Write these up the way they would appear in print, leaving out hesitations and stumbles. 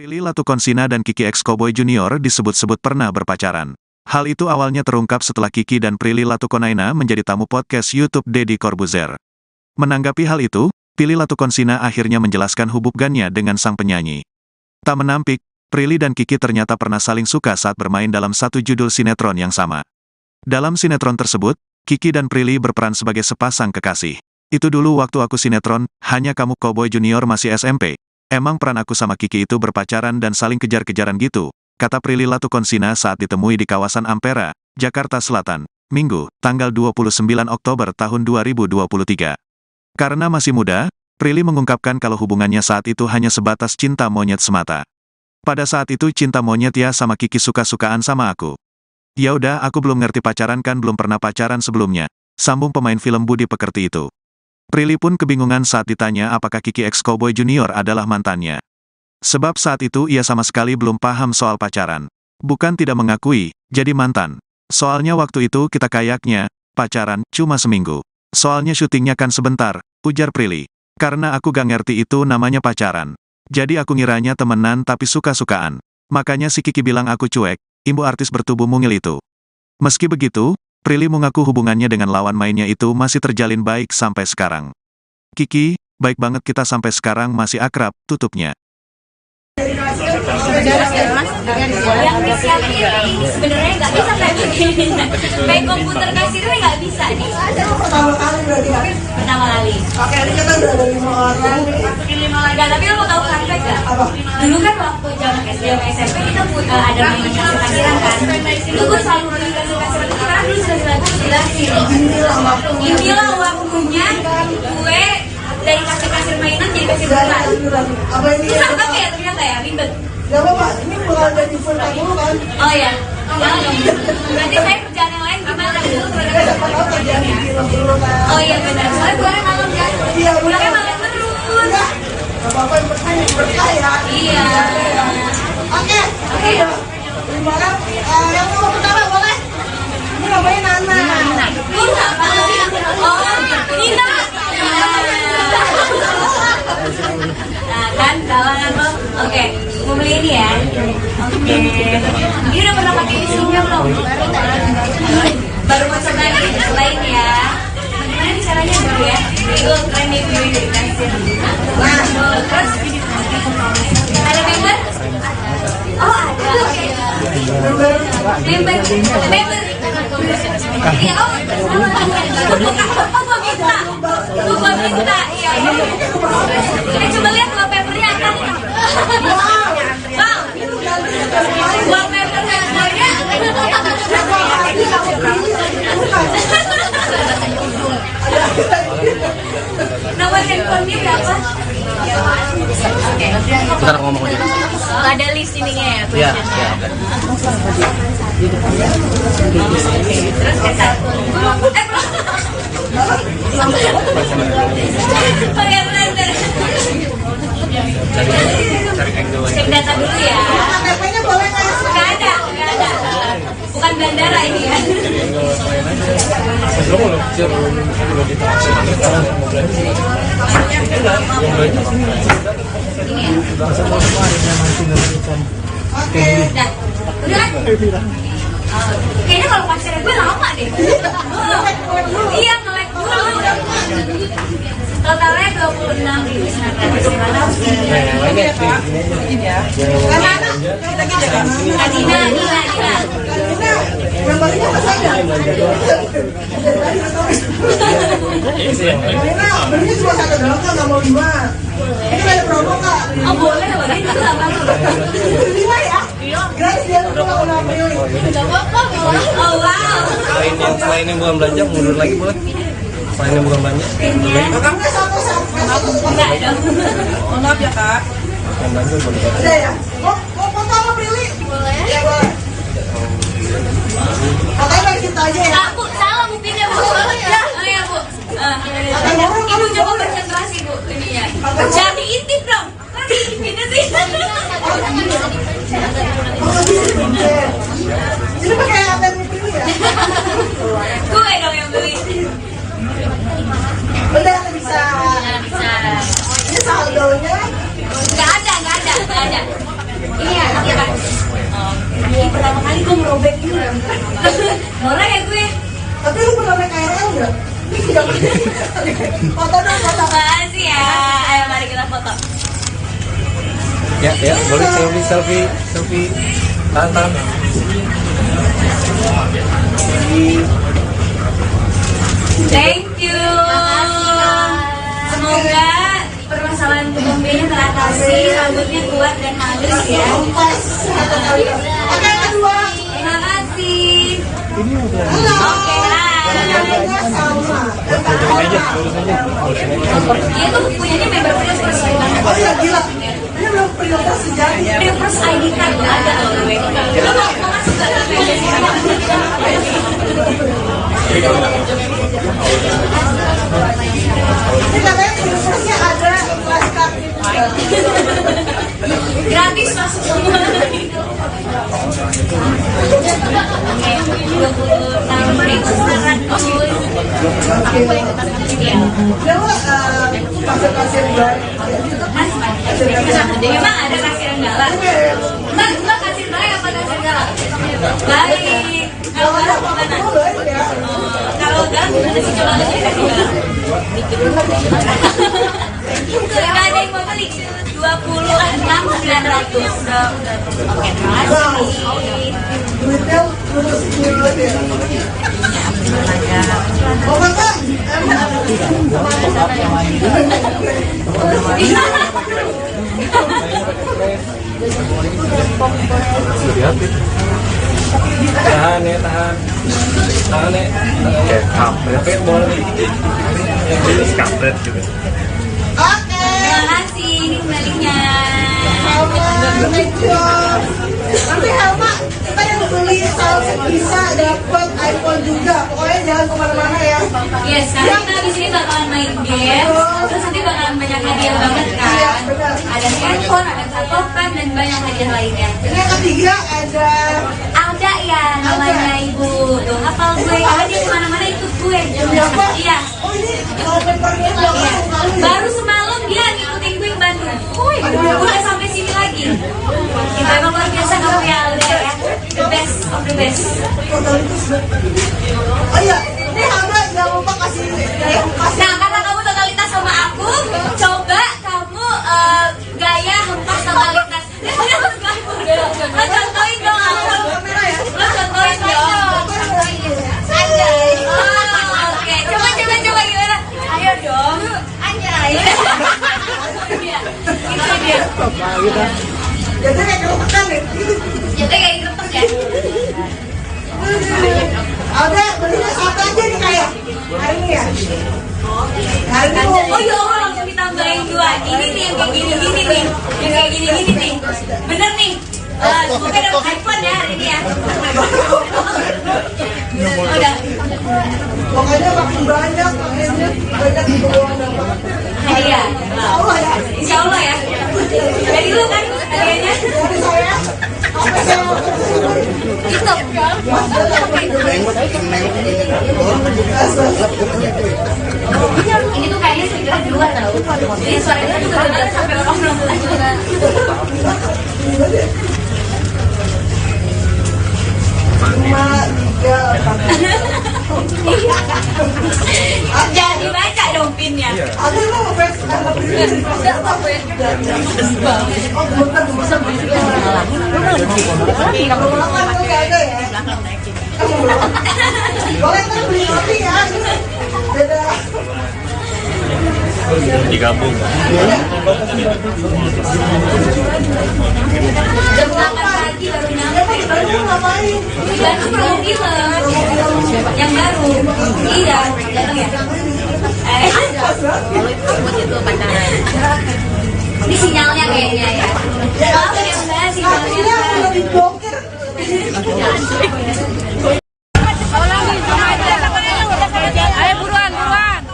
Prilly Latukonsina dan Kiki X Cowboy Junior disebut-sebut pernah berpacaran. Hal itu awalnya terungkap setelah Kiki dan Prilly Latukonaina menjadi tamu podcast YouTube Deddy Corbuzier. Menanggapi hal itu, Prilly Latukonsina akhirnya menjelaskan hubungannya dengan sang penyanyi. Tak menampik, Prilly dan Kiki ternyata pernah saling suka saat bermain dalam satu judul sinetron yang sama. Dalam sinetron tersebut, Kiki dan Prilly berperan sebagai sepasang kekasih. Itu dulu waktu aku sinetron, Hanya Kamu Cowboy Junior masih SMP. Emang peran aku sama Kiki itu berpacaran dan saling kejar-kejaran gitu, kata Prilly Latukonsina saat ditemui di kawasan Ampera, Jakarta Selatan, Minggu, tanggal 29 Oktober tahun 2023. Karena masih muda, Prilly mengungkapkan kalau hubungannya saat itu hanya sebatas cinta monyet semata. Pada saat itu cinta monyet ya sama Kiki suka-sukaan sama aku. Ya udah, aku belum ngerti pacaran kan, belum pernah pacaran sebelumnya, sambung pemain film Budi Pekerti itu. Prilly pun kebingungan saat ditanya apakah Kiki X Cowboy Junior adalah mantannya. Sebab saat itu ia sama sekali belum paham soal pacaran. Bukan tidak mengakui, jadi mantan. Soalnya waktu itu kita kayaknya pacaran cuma seminggu. Soalnya syutingnya kan sebentar, ujar Prilly. Karena aku gak ngerti itu namanya pacaran. Jadi aku ngiranya temenan tapi suka-sukaan. Makanya si Kiki bilang aku cuek, imbu artis bertubuh mungil itu. Meski begitu, Prilly mengaku hubungannya dengan lawan mainnya itu masih terjalin baik sampai sekarang. Kiki, baik banget kita sampai sekarang masih akrab, tutupnya. Yang disiapin sebenarnya nggak bisa kayak begini. Kayak komputer kasirnya nggak bisa nih. Pertama kali berarti ya? Pertama kali. Oke, ini kan udah ada 5 orang. Nggak, tapi lo mau tahu fun fact nggak? Apa? Dulu kan waktu zaman SD sama SMP kita ada namanya kasir-kasiran kan. Itu gue selalu beli kasir-kasiran itu karena dulu sudah dijelasin. Inilah waktunya gue dari kasir-kasir mainan jadi kasir beneran. Apa ini? Susah banget ya ternyata ya, ribet. Gak apa-apa, ini bukan dari full dulu kan? Oh iya, jangan dong. Berarti saya kerjaan yang lain gimana dulu? Siapa tahu kerjaan di film dulu kan? Oh iya benar, soalnya pulangnya malam kan? Iya, Pulangnya benar. malam terus. Gak apa-apa, yang penting berkaya. Iya. Oke, terima kasih. Yang mau pertama boleh? Ini namanya Nana. Lu apa? Oh, Nina. Nah kan, kawangan lo. Oke, mau beli ini ya? Oke. Ini udah pernah pakai ini sebelumnya belum? Baru masuk lagi, selain ya. Gimana nih caranya dulu ya? Itu tren nih gue dari kasir. Nah, terus ada member? Oh ada. Member. Iya, oh, gua minta. Iya. Coba lihat wallpapernya kan. Bang, wallpaper handphonenya. Nomor handphonenya berapa? Oke. Bentar aku ngomong aja. Ada list ininya ya? Iya. Terus ke satu. Pakai blender. Cek data dulu ya. KTP-nya boleh nggak ya? Nggak ada. Bukan bandara ini ya. Ini ya. Oke. Udah. Kayaknya kalau pacarnya gue lama deh. Iya, nge-lag dulu. Totalnya 26.900. Nina. Gambarnya apa saja? Nina, belinya cuma 1 doang kan, nggak mau 5. Ini ada promo kak? Oh boleh, itu apa? 5 ya? Gratis dia untuk aku Prilly. Gak apa-apa. Oh wow. Selain yang bukan belanja, mundur lagi boleh? Selain yang bukan belanja, Enggak satu. Enggak dong. Maaf ya kak. yang belanja boleh. Udah ya? Mau foto sama Prilly? Boleh. Ya boleh. Fotonya dari kita aja ya? Bu, salah bu pindah bu. Ya, oh ya bu. Ibu coba konsentrasi bu ininya. Jangan diintip dong. Kok diintip sih? Ini pakai ATM Prilly ya? Gue dong yang beli. Udah bisa. Bisa. Ini saldonya Nggak ada. Foto dong, foto. Makasih ya. Ayo mari kita foto. Ya, boleh selfie. Tahan. Thank you. Semoga permasalahan tubuhnya teratasi, rambutnya kuat dan halus ya. Pas. Oke, kedua. Terima kasih. Halo. Oke, Namanya Salma. dia tuh punyanya member plus plus. Oh iya, gila. Ini belum prioritas sejati. Plus ID card ada loh gue. Lo mau masuk ke member Ini katanya prioritasnya ada kelas kaki. gratis masuk semua. Oke, 20 tahun sekarang Dia mah pasir-pasir baik. memang ada kasir galak. Mbak kasir baik apa kasir galak? Baik. Kalau galak gimana? Kalau galak gimana sih? Coba aja kasir galak. Nggak ada yang mau beli. 26.900. Oke, terima kasih. Duitnya lulus dulu deh. Oh, Bapak. Tahan ya. Kampret boleh. Kampret juga. Oke. Terima kasih, ini kembalinya. Nanti Helma, kita yang beli Samsung bisa dapat iPhone juga. Pokoknya jangan kemana-mana ya. Yes, karena kita di sini bakalan main game, terus nanti bakalan banyak hadiah banget kan. Ada handphone, ada satokan, dan banyak hadiah lainnya. Ini yang ketiga ada Ada ya namanya ibu, tuh hafal gue. Karena dia kemana-mana ikut gue. siapa? Iya. Oh ini wallpapernya Iya. belakang. Baru semalam dia ngikutin gue ke Bandung. Udah sampai sini lagi. Kita emang luar biasa kamu ya, udah ya. The best of the best. Oh iya, ini Helma jangan lupa kasih Nah, karena kamu totalitas sama aku, coba kamu gaya hempas totalitas. Lo contohin dong aku. Lo contohin dong. Anjay. Oke, coba gimana? Ayo dong. Anjay. Iya, itu dia. Jadi kayak kerepekan nih. Jadi kayak kertas ya. Ada belinya satu aja nih kayak hari ini ya. Hari ini Oh ya Allah, langsung ditambahin 2. Ini nih yang kayak gini-gini nih. Yang kayak gini-gini nih. Bener nih. Semoga dapat iPhone ya hari ini ya. Udah. pokoknya makin banyak di bawah nama. Hadiah. Allah ya. Insya Allah ya. Dari lu kan hadiahnya. Dari saya apa saya Itu. Ini tuh kayaknya speaker di luar tau. Jadi suaranya tuh bener-bener sampai orang juga. Jangan dibaca dong pinnya. Ada lo ngefans Enggak apa-apa ya. Oh, bukan bisa belakang tuh gak ada ya. Boleh kan beli roti ya. Beda. Digabung. Jam 8 pagi baru nyampe. Baru ngapain? Baru promo film yang baru. Iya, datang ya. Ini sinyalnya kayaknya ya. Maaf ya Mbak, sinyalnya. Akhirnya udah diblokir. Ayo buruan.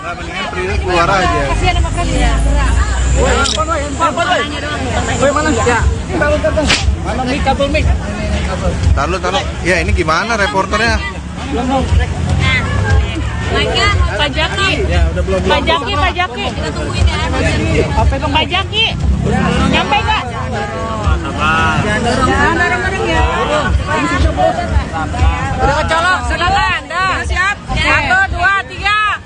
Mendingan Prilly keluar aja. Kasihan sama kalian. Taruh. Ya ini gimana reporternya? Naiknya Pak Jaki. Pak Jaki. Kita tungguin ya. Pak Jaki. Nyampe nggak? Jangan dorong ya. Udah kecolok, segalan. Dah, siap. 1, 2, 3.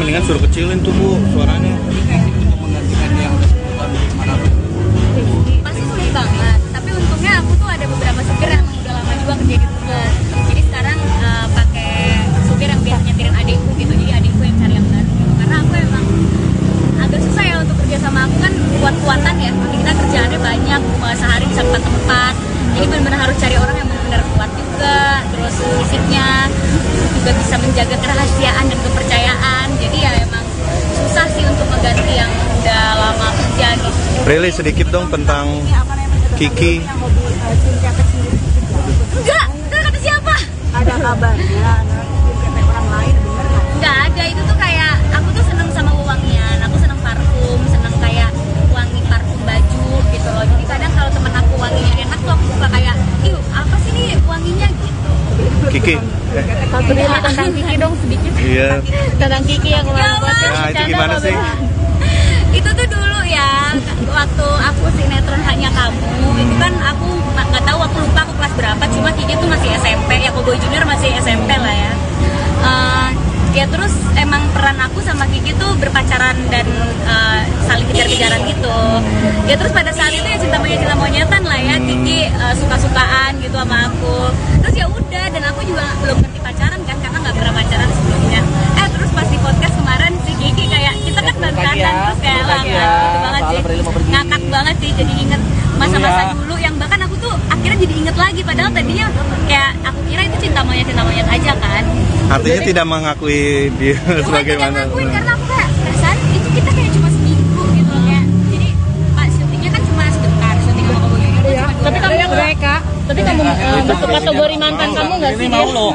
mendingan suruh kecilin tuh Bu suaranya. Untuk menggantikan yang kesemutan gimana? Pasti sulit banget, tapi untungnya aku tuh ada beberapa supir yang udah lama juga kerja di Uber. Jadi sekarang pakai supir yang biasa nyetirin adikku gitu, jadi adikku yang cari yang baru gitu. Karena aku emang agak susah ya untuk kerja sama aku kan kuat-kuatan ya, tapi kita kerjaannya banyak, sehari bisa 4 tempat. Jadi benar-benar harus cari orang yang benar-benar kuat juga, terus fisiknya juga bisa menjaga kerahasiaan dan kepercayaan. Jadi ya emang susah sih untuk mengganti yang udah lama kerja gitu. Prilly sedikit dong tentang Kiki. Enggak kata siapa? Ada kabarnya, orang lain bener nggak? Enggak ada, itu tuh kayak aku tuh seneng sama wangian, aku seneng parfum, seneng kayak wangi parfum baju gitu loh. Jadi kadang kalau temen aku wanginya enak tuh aku suka kayak, ih apa sih nih wanginya gitu. Kiki. Satu dulu tentang Kiki dong sedikit. Iya. Tentang Kiki yang kemarin buat Nah, itu gimana sih? Itu tuh dulu ya, waktu aku sinetron Hanya Kamu, itu kan aku nggak tahu, aku lupa aku kelas berapa, cuma Kiki tuh masih SMP, ya Cowboy Junior masih SMP lah ya. Ya terus emang peran aku sama Kiki tuh berpacaran dan saling kejar-kejaran gitu. Ya terus pada saat itu ya cinta monyetan lah ya, Kiki suka-sukaan gitu sama aku. Terus ya udah, dan aku juga belum ngerti pacaran kan, karena nggak pernah pacaran sebelumnya. Terus pas di podcast kemarin si Kiki kayak kita kan mantan terus kayak lah gitu banget sih, ngakak banget sih, jadi inget masa-masa dulu yang bahkan aku tuh akhirnya jadi inget lagi, padahal tadinya kayak aku kira itu cinta monyet aja kan. Artinya tidak mengakui dia sebagai Tidak mana? ngakuin karena aku kayak perasaan itu kita kayak cuma seminggu gitu loh, kayak jadi pas syutingnya kan cuma sebentar, syuting sama Cowboy Junior kan cuma 2 Tapi kamu hari. mereka, tapi kamu masuk kategori mantan kamu nggak sih? Ini mau lo.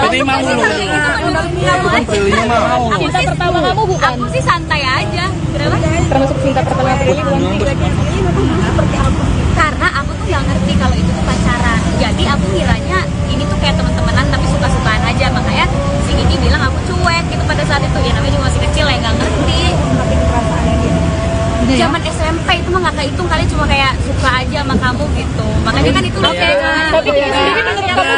Ini mau lo. Itu kan Prilly mau. Cinta pertama kamu bukan? Aku sih santai aja. Kenapa? Termasuk cinta pertama Prilly bukan? Karena aku tuh nggak ngerti kalau itu tuh pacaran. Jadi aku kiranya ini tuh kayak teman-temanan tapi suka-sukaan aja. Makanya si Kiki bilang aku cuek gitu pada saat itu. Ya namanya juga masih kecil ya, nggak ngerti. Zaman SMP itu mah nggak kehitung, kali cuma kayak suka aja sama kamu gitu. Makanya kan itu oke kan. Tapi Kiki sendiri menurut kamu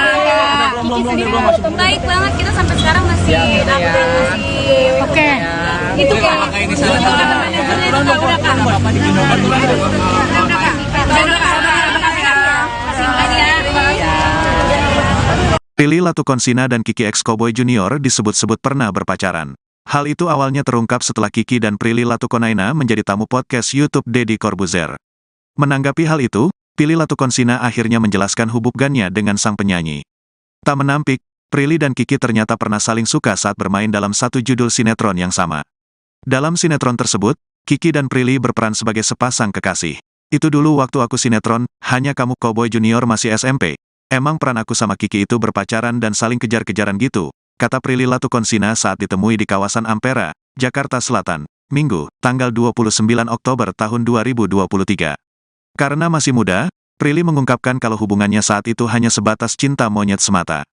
Belum baik banget, kita sampai sekarang masih Oke. itu kayak Prilly Latukonsina dan Kiki X Cowboy Junior disebut-sebut pernah berpacaran. Hal itu awalnya terungkap setelah Kiki dan Prilly Latukonaina menjadi tamu podcast YouTube Deddy Corbuzier. Menanggapi hal itu, Prilly Latukonsina akhirnya menjelaskan hubungannya dengan sang penyanyi. Tak menampik, Prilly dan Kiki ternyata pernah saling suka saat bermain dalam satu judul sinetron yang sama. Dalam sinetron tersebut, Kiki dan Prilly berperan sebagai sepasang kekasih. Itu dulu waktu aku sinetron, Hanya Kamu Cowboy Junior masih SMP. Emang peran aku sama Kiki itu berpacaran dan saling kejar-kejaran gitu, kata Prilly Latukonsina saat ditemui di kawasan Ampera, Jakarta Selatan, Minggu, tanggal 29 Oktober tahun 2023. Karena masih muda, Prilly mengungkapkan kalau hubungannya saat itu hanya sebatas cinta monyet semata.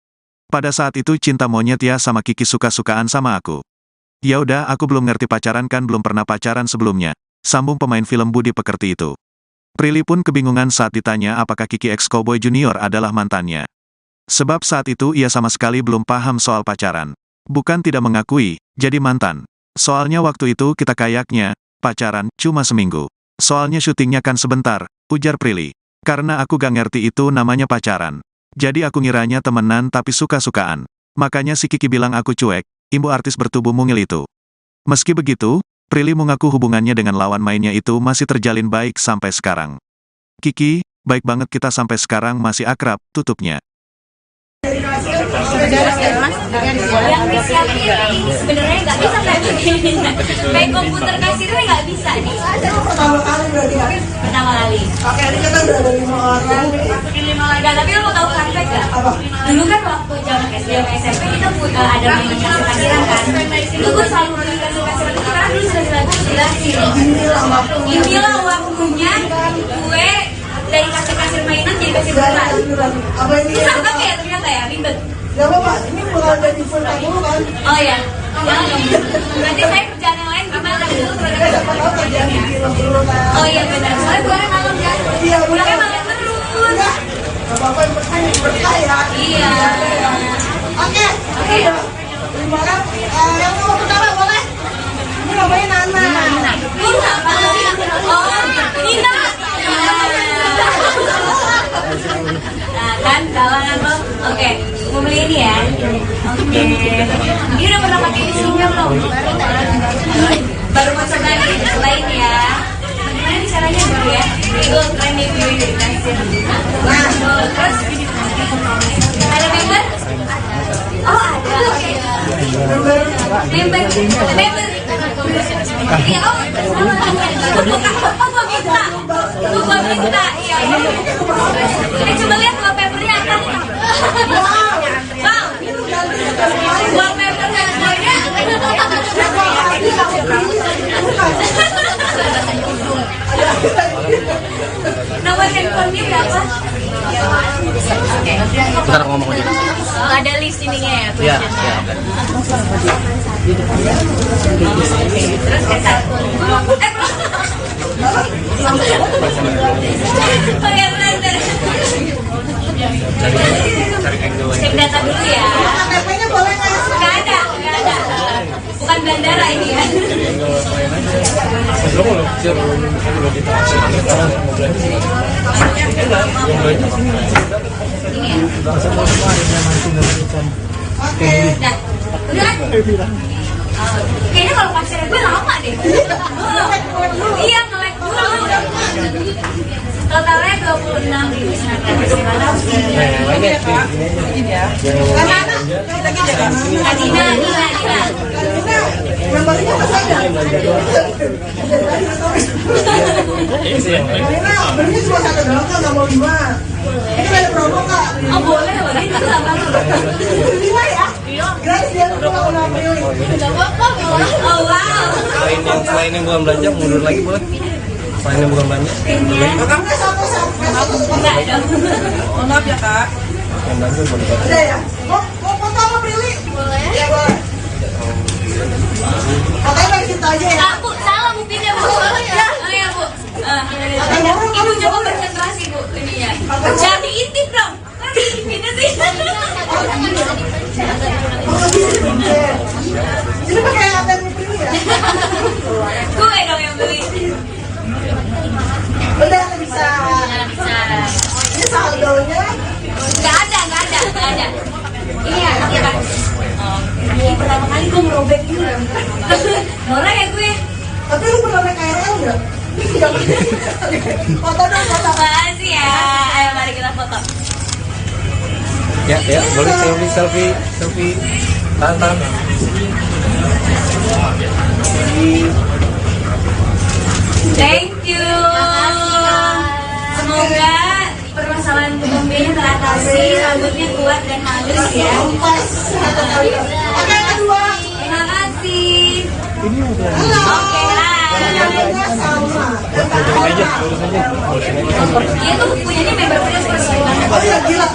Pada saat itu cinta monyet ya sama Kiki suka-sukaan sama aku. Ya udah, aku belum ngerti pacaran kan, belum pernah pacaran sebelumnya, sambung pemain film Budi Pekerti itu. Prilly pun kebingungan saat ditanya apakah Kiki X Cowboy Junior adalah mantannya. Sebab saat itu ia sama sekali belum paham soal pacaran. Bukan tidak mengakui, jadi mantan. Soalnya waktu itu kita kayaknya pacaran cuma seminggu. Soalnya syutingnya kan sebentar, ujar Prilly. Karena aku gak ngerti itu namanya pacaran. Jadi aku ngiranya temenan tapi suka-sukaan. Makanya si Kiki bilang aku cuek, imbu artis bertubuh mungil itu. Meski begitu, Prilly mengaku hubungannya dengan lawan mainnya itu masih terjalin baik sampai sekarang. Kiki, baik banget kita sampai sekarang masih akrab, tutupnya. yang disiapin ini sebenarnya nggak bisa kayak begini. Kayak komputer kasirnya nggak bisa nih. Pertama kali berarti ya? Pertama kali. Oke, ini kita udah ada 5 orang. Nggak, tapi lo mau tahu fun fact nggak? Dulu kan waktu zaman SD sama SMP kita ada mainan kasir-kasiran kan. Itu gue selalu main kasir-kasiran itu karena dulu sudah jelasin. Inilah waktunya gue dari kasir-kasir mainan jadi kasir beneran. Apa ini? Susah banget ya ternyata ya, ribet. Gak apa-apa, ini bukan dari full time dulu kan? Oh ya, jangan dong. Berarti saya kerjaan yang lain gimana dulu? Siapa tahu kerjaan di film dulu kan? Oh iya benar, soalnya pulangnya malam ya. Iya, Pulangnya malam terus. Enggak, gak apa-apa, yang penting berkaya. Iya. Oke, Oke. terima kasih. Yang nomor pertama boleh? Dia udah pernah pakai ini sebelumnya belum? Baru mau cobain lain ya. Gimana nih caranya dulu ya? Itu training dulu dari kasir. Nah, terus ada member? Oh ada, oke. Member. Iya, oh gua minta. Iya. Ini coba lihat wallpapernya apa? Wow. Wallpapernya semuanya. Nomor handphonenya berapa? Oke. Bentar ngomong aja. Ada list ininya ya? Iya. Terus ke satu. Pakai blender. Cek data dulu ya. KTP-nya boleh nggak ya? Nggak ada. Bukan bandara ini ya. Oke. Dah. Udah kan? Kayaknya kalau pasirnya gue lama deh. Iya, nge-lag dulu. Totalnya 26.900. Adina. Gambarnya apa saja? Karina, belinya cuma satu doang kan, nggak mau 5. Ini ada promo kak. Oh boleh, ini tuh nggak apa-apa. 5 ya? Gratis dia tuh kalau nggak pilih. Oh wow. Selain yang bukan belanja, mundur lagi boleh. Selain yang bukan belanja, Enggak satu. Enggak dong. Maaf ya kak. yang belanja boleh. Udah ya? Mau foto apa pilih? Boleh. Ya boleh. Fotonya dari situ aja ya. Bu, salah Bu, pindah Bu. Ya, oh ya Bu. Ibu coba konsentrasi Bu ininya. Jangan diintip dong. Kok diintipnya sih? Ini pakai ATM pilih ya? Gue dong yang beli. Udah bisa. Bisa. Ini saldonya. Nggak ada. Ini ya, iya kan? Ini pertama kali gue merobek dulu. Murah ya gue. Tapi lu pernah naik KRL nggak? Iya. Foto dong, foto. Makasih ya. Ayo mari kita foto. Ya, boleh selfie. Tahan. Thank you. Semoga permasalahan kebombennya teratasi, rambutnya kuat dan halus ya. Pas. Oke, yang kedua. Terima kasih. Halo. Oke, hai. Namanya sama. Dia tuh punyanya member Prius banget. Oh iya, gila.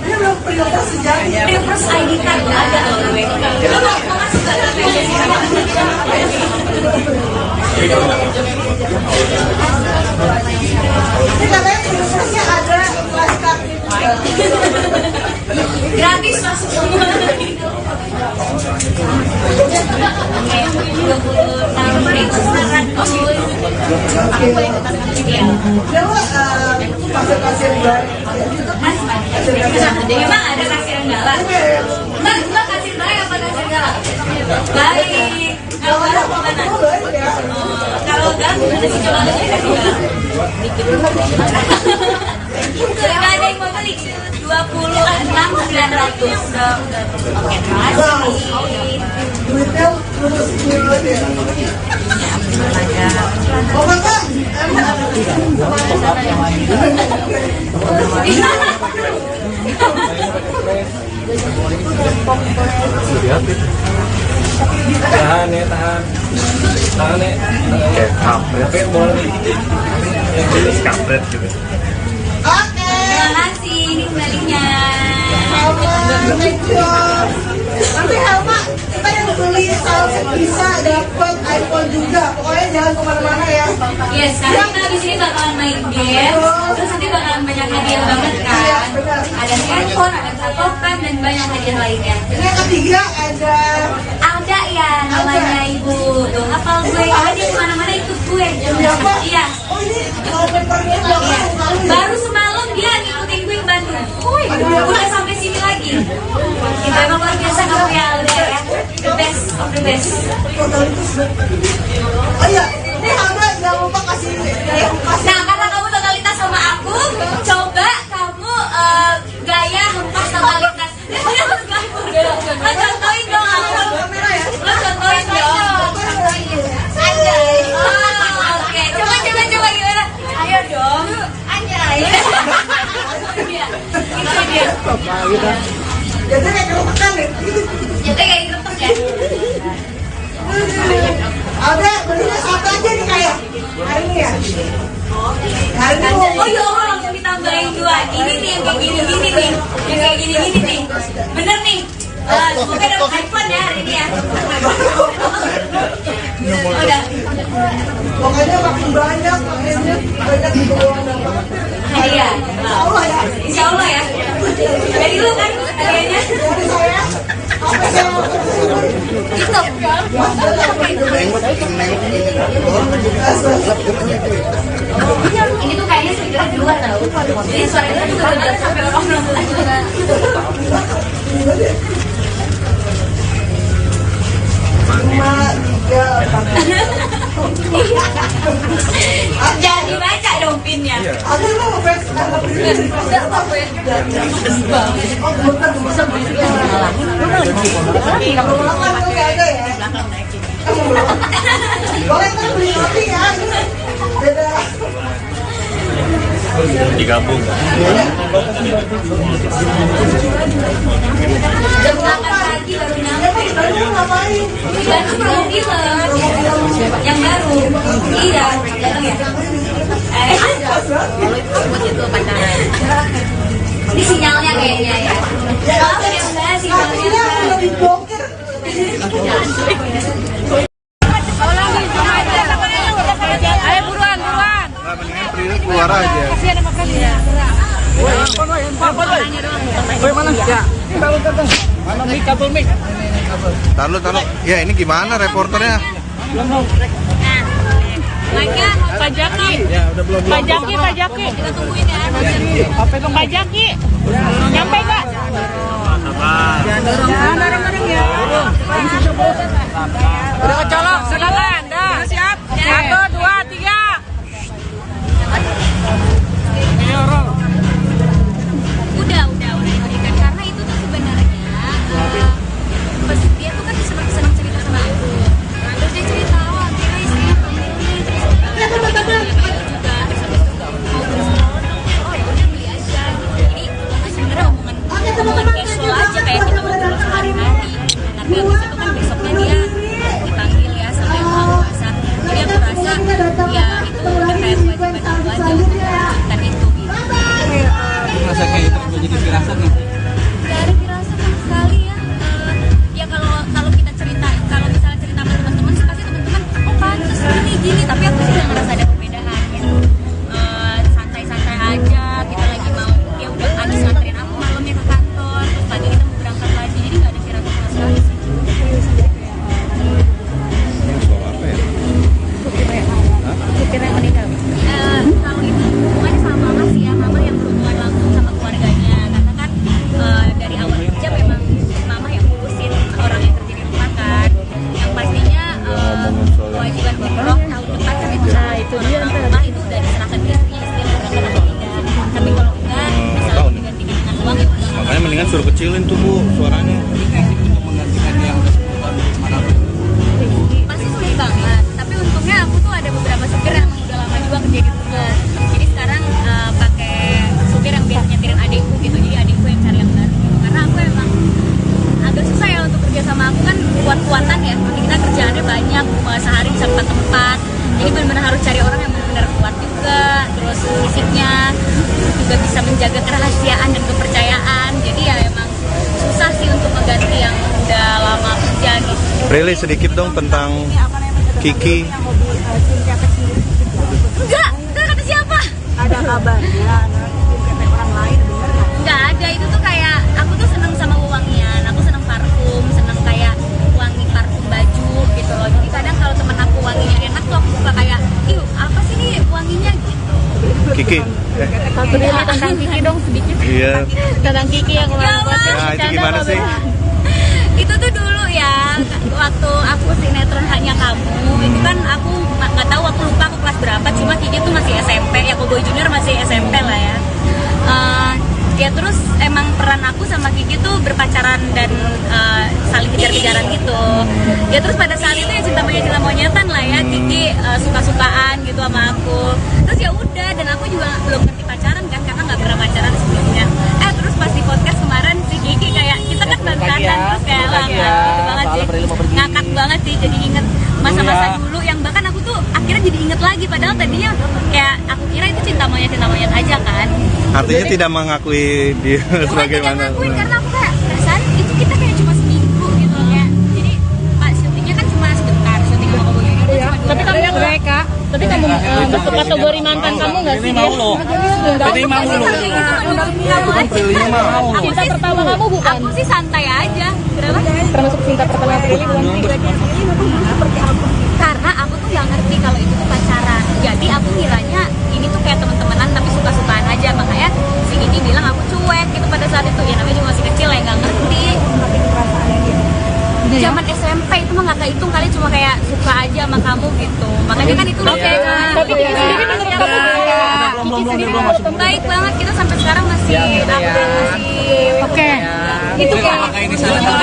Ini belum pre-order sejak. Prius ID card ada loh gue. Lo mau masuk ke dalam Ini katanya Priusnya ada kelas card. gratis masuk semua. Oke, 26.900. Dia lo pasir-pasir baik. Memang ada kasir galak. Mbak kasir baik apa kasir galak? Baik. Kalau galak gimana? Kalau galak gimana sih? Coba lihat kasir galak. Gak ada yang mau beli. 26.900. Oke, terima kasih. Duitnya lulus dulu deh. Oh kakak. Tahan ya. Kayak kampret. Kayak boleh. Kampret gitu. Oke. Terima kasih. Ini kembalinya. Nanti Helma, kita yang beli Samsung bisa dapat iPhone juga. Pokoknya jangan kemana-mana ya. Yes, karena kita di sini bakalan main game, terus nanti bakalan banyak hadiah banget kan. Ada handphone, ada fotopan dan banyak hadiah lainnya. Ini yang ketiga ada Ada ya namanya Ibu. Tuh, hafal gue. Ada di kemana-mana itu gue. siapa? Iya. Oh ini wallpapernya Iya. belum Baru semalam dia ngikutin gue ke Bandung. Udah sampai sini lagi. Kita emang luar biasa kamu ya, udah ya. The best. Totalitas. Oh iya, ini Alda jangan lupa kasih gaya hempas. Nah, karena kamu totalitas sama aku, coba kamu gaya hempas totalitas. Lo contohin dong aku. Kamera ya. Lo contohin dong. Anjay. Oh, oke. Coba gimana? Ayo dong. Anjay. Itu dia. Jadi kayak kalau makan ya. Jadi kayak dilepek ya. Alda belinya satu aja nih kayak hari ini ya. Hari ini Oh ya Allah, langsung ditambahin 2. Ini nih yang kayak gini nih. Yang kayak gini nih. Bener nih. Semoga dapat iPhone ya hari ini ya. Udah. pokoknya makin banyak di bawah dapat. Hadiah. Allah ya. Insya Allah ya. Dari lu kan hadiahnya. Dari saya apa saya Itu. Ini tuh kayaknya speakernya di luar tau. Jadi suaranya tuh kedengaran sampai orang juga. Jangan dibaca dong pinnya. Ada lo ngefans ada beli. Oh, bukan bisa beli. Kalau makan tuh nggak ada ya. Boleh kan beli roti ya. Dadah. Digabung. Jam 8 pagi baru nyampe. Baru ngapain? Baru belum film. Yang baru. Iya. Datang ya. Ini sinyalnya kayaknya ya. Maaf ya Mbak, sinyalnya. Akhirnya udah dibongkar. Ayo buruan. Mendingan Prilly keluar aja. Kasihan sama kalian. Taruh. Ya ini gimana reporternya? Pak Jaki. Pak Jaki. Kita tungguin ya. Pak Jaki. Nyampe nggak? Dorong ya. Udah kecolok, silakan. Dah. Siap. 1, 2, 3. Udah diberikan karena itu tuh sebenarnya dia tuh kan senang cerita sama aku. Terus dia cerita, oh kira istrinya pemiliknya terus juga terus habis itu mau beli oh ya udah beli aja. Jadi sebenarnya omongan casual aja kayak kita ngobrol sehari-hari. Tapi habis itu kan besoknya dia dipanggil ya sama yang mau puasa. Jadi aku rasa ya itu udah kayak kewajiban aku aja untuk melanjutkan itu gitu. Masa kayak itu jadi firasat nih. Gak ada firasat sama sekali ya. Ya kalau kita cerita, kalau misalnya cerita sama teman-teman sih pasti teman-teman, oh pantas gini. Tapi aku sih nggak ngerasa ada perbedaan gitu. Santai-santai aja. Kita lagi mau, ya udah Agis nganterin aku malamnya ke kantor. Terus pagi kita mau berangkat lagi. Jadi nggak ada firasat sama sekali sih. Supirnya meninggal. Kalau itu hubungannya sama mama sih ya, mama yang berhubungan langsung sama keluarganya. Karena kan dari awal kerja memang mama yang ngurusin orang yang kerja di rumah kan. Yang pastinya kewajiban umroh tahun depan kan itu sama mama itu udah diserahkan ke istri berangkat atau tidak. Tapi kalau enggak, misalnya digantikan dengan uang ya udah. Makanya mendingan suruh kecilin tuh Bu suaranya. Untuk menggantikan yang udah 10 tahun mana? Pasti sulit banget. Tapi untungnya aku tuh ada beberapa supir yang udah lama juga kerja di rumah. Jadi sekarang pakai supir yang biasa nyetirin adikku gitu. Jadi adikku yang cari yang baru gitu. Karena aku emang agak susah ya untuk kerja sama aku kan kuat-kuatan ya. Kita kerjaannya banyak, sehari bisa 4 tempat. Jadi benar-benar harus cari orang yang benar-benar kuat juga. Terus fisiknya juga bisa menjaga kerahasiaan dan kepercayaan. Jadi ya emang susah sih untuk mengganti yang udah lama kerja gitu. Prilly sedikit dong tentang Kiki. Enggak kata siapa? Ada kabarnya kayak orang lain bener nggak? Enggak ada, itu tuh kayak aku tuh seneng sama wangian, aku seneng parfum, seneng kayak wangi parfum baju gitu loh. Jadi kadang kalau temen aku wanginya enak tuh aku suka kayak, iu apa sih nih wanginya gitu. Kiki. Tentang Kiki dong sedikit. Iya. Tentang Kiki yang kemarin buat Nah, itu gimana sih? Itu tuh dulu ya, waktu aku sinetron Hanya Kamu itu kan aku nggak tahu, aku lupa aku kelas berapa, cuma Kiki tuh masih SMP ya, Cowboy Junior masih SMP lah ya. Ya terus emang peran aku sama Kiki tuh berpacaran dan saling kejar-kejaran gitu. Ya terus pada saat itu ya cinta monyetan lah ya, Kiki suka-sukaan gitu sama aku. Terus ya udah, dan aku juga belum ngerti pacaran kan karena nggak pernah pacaran sebelumnya. Terus pas di podcast kemarin si Kiki kayak kita kan mantan terus kayak wah banget sih, ngakak banget sih, jadi inget masa-masa dulu yang bahkan aku tuh akhirnya jadi inget lagi, padahal tadinya kayak aku kira itu cinta monyet aja kan. Artinya tidak mengakui dia sebagai Tidak mana? ngakuin karena aku kayak perasaan itu kita kayak cuma seminggu gitu ya. Jadi pak syutingnya kan cuma sebentar, syuting sama Cowboy Junior itu cuma 2 Tapi kamu hari. mereka, tapi kamu masuk kategori mantan kamu nggak sih? Ini mau lo. Ini mau lo. Kamu aja. Cinta pertama kamu bukan? Aku sih santai aja. Kenapa? Termasuk cinta pertama Prilly bukan sih? Karena aku tuh nggak ngerti kalau itu tuh pacaran. Jadi aku kiranya ini tuh kayak teman-temanan tapi suka-sukaan aja. Makanya si Kiki bilang aku cuek gitu pada saat itu. Ya namanya juga masih kecil ya, nggak ngerti. Zaman SMP itu mah nggak kehitung kali, cuma kayak suka aja sama kamu gitu. Makanya kan itu loh kayak Tapi Kiki sendiri menurut kamu gimana? baik banget, kita sampai sekarang masih update, masih Oke. itu kan. Ini salah satu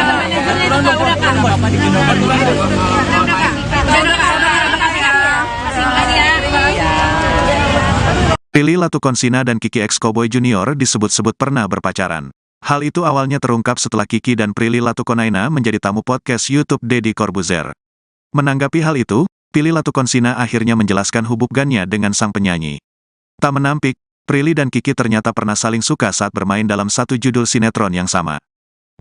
Prilly Latukonsina dan Kiki X Cowboy Junior disebut-sebut pernah berpacaran. Hal itu awalnya terungkap setelah Kiki dan Prilly Latukonaina menjadi tamu podcast YouTube Deddy Corbuzier. Menanggapi hal itu, Prilly Latukonsina akhirnya menjelaskan hubungannya dengan sang penyanyi. Tak menampik, Prilly dan Kiki ternyata pernah saling suka saat bermain dalam satu judul sinetron yang sama.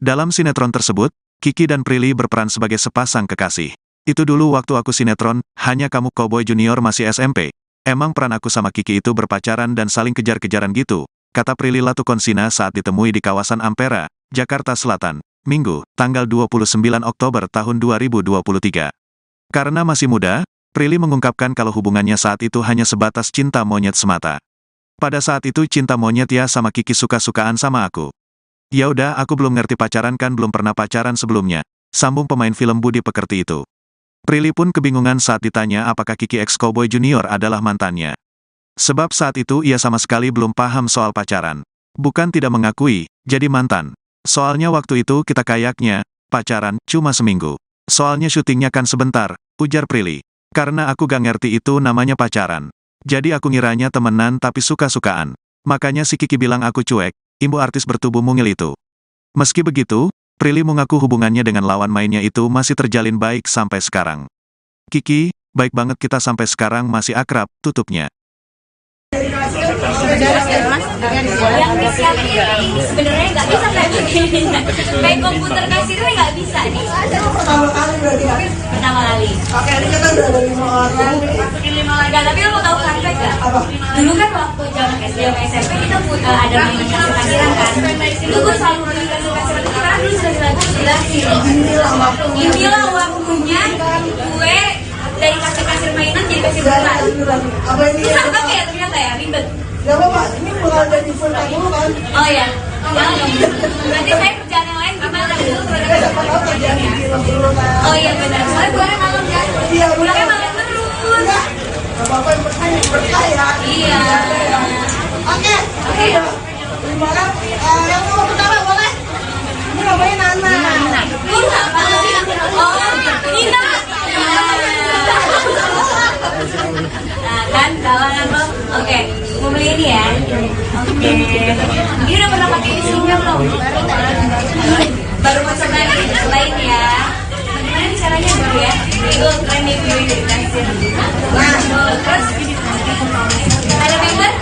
Dalam sinetron tersebut, Kiki dan Prilly berperan sebagai sepasang kekasih. Itu dulu waktu aku sinetron Hanya Kamu Cowboy Junior masih SMP. Emang peran aku sama Kiki itu berpacaran dan saling kejar-kejaran gitu, kata Prilly Latukonsina saat ditemui di kawasan Ampera, Jakarta Selatan, Minggu, tanggal 29 Oktober tahun 2023. Karena masih muda, Prilly mengungkapkan kalau hubungannya saat itu hanya sebatas cinta monyet semata. Pada saat itu cinta monyet ya sama Kiki suka-sukaan sama aku. Ya udah, aku belum ngerti pacaran kan, belum pernah pacaran sebelumnya, sambung pemain film Budi Pekerti itu. Prilly pun kebingungan saat ditanya apakah Kiki X Cowboy Junior adalah mantannya. Sebab saat itu ia sama sekali belum paham soal pacaran. Bukan tidak mengakui, jadi mantan. Soalnya waktu itu kita kayaknya pacaran cuma seminggu. Soalnya syutingnya kan sebentar, ujar Prilly. Karena aku gak ngerti itu namanya pacaran. Jadi aku ngiranya temenan tapi suka-sukaan. Makanya si Kiki bilang aku cuek, imbu artis bertubuh mungil itu. Meski begitu, Prilly mengaku hubungannya dengan lawan mainnya itu masih terjalin baik sampai sekarang. Kiki, baik banget kita sampai sekarang masih akrab, tutupnya. Yang disiapin sebenarnya nggak bisa kayak begini. Kayak komputer kasirnya nggak bisa nih. Pertama kali berarti kan? Pertama kali. Oke, ini kita udah ada 5 orang. Masukin 5 lagi. Tapi lo mau tahu fun fact nggak? Dulu kan waktu zaman SD sama SMP kita ada mainan kasir-kasiran kan. Itu gue selalu main kasir-kasiran itu karena dulu sudah jelasin. Inilah waktunya gue dari kasir-kasir mainan jadi kasir beneran. Apa ini? Susah banget ya ternyata ya, ribet. Gak apa-apa, ini mulai dari full time dulu kan? Oh ya. Berarti saya kerjaan yang lain gimana dulu? Siapa tahu kerjaan di film dulu kan? Oh iya benar. Soalnya pulangnya malam kan. Iya, Pulangnya benar. malam terus. Enggak. Gak apa-apa, yang penting berkah ya. Iya. Oke. 5 orang. Yang mau pertama boleh? Ini namanya Nana. Lu apa sih? Oh, Nina. Nah kan, kawangan lo. Oke, mau beli ini ya. Oke. Ini udah pernah pakai ini sebelumnya belum? Baru mau cobain ya. Bagaimana nih caranya dulu ya? Itu keren nih gue dari kasir. Nah, terus ada member?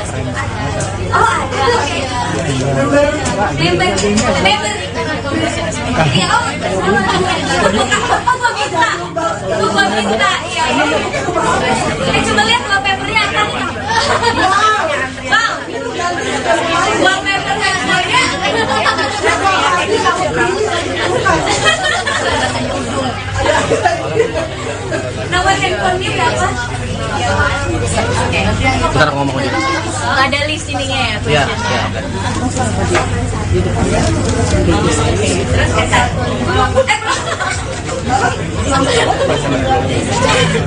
Oh ada. Member. Iya, oh gua minta. Iya. Coba lihat wallpapernya apa? Wow. Wallpapernya saya. Nomor handphonenya berapa? Bentar aku ngomong aja. Ada list ininya ya? Iya. Terus ke satu.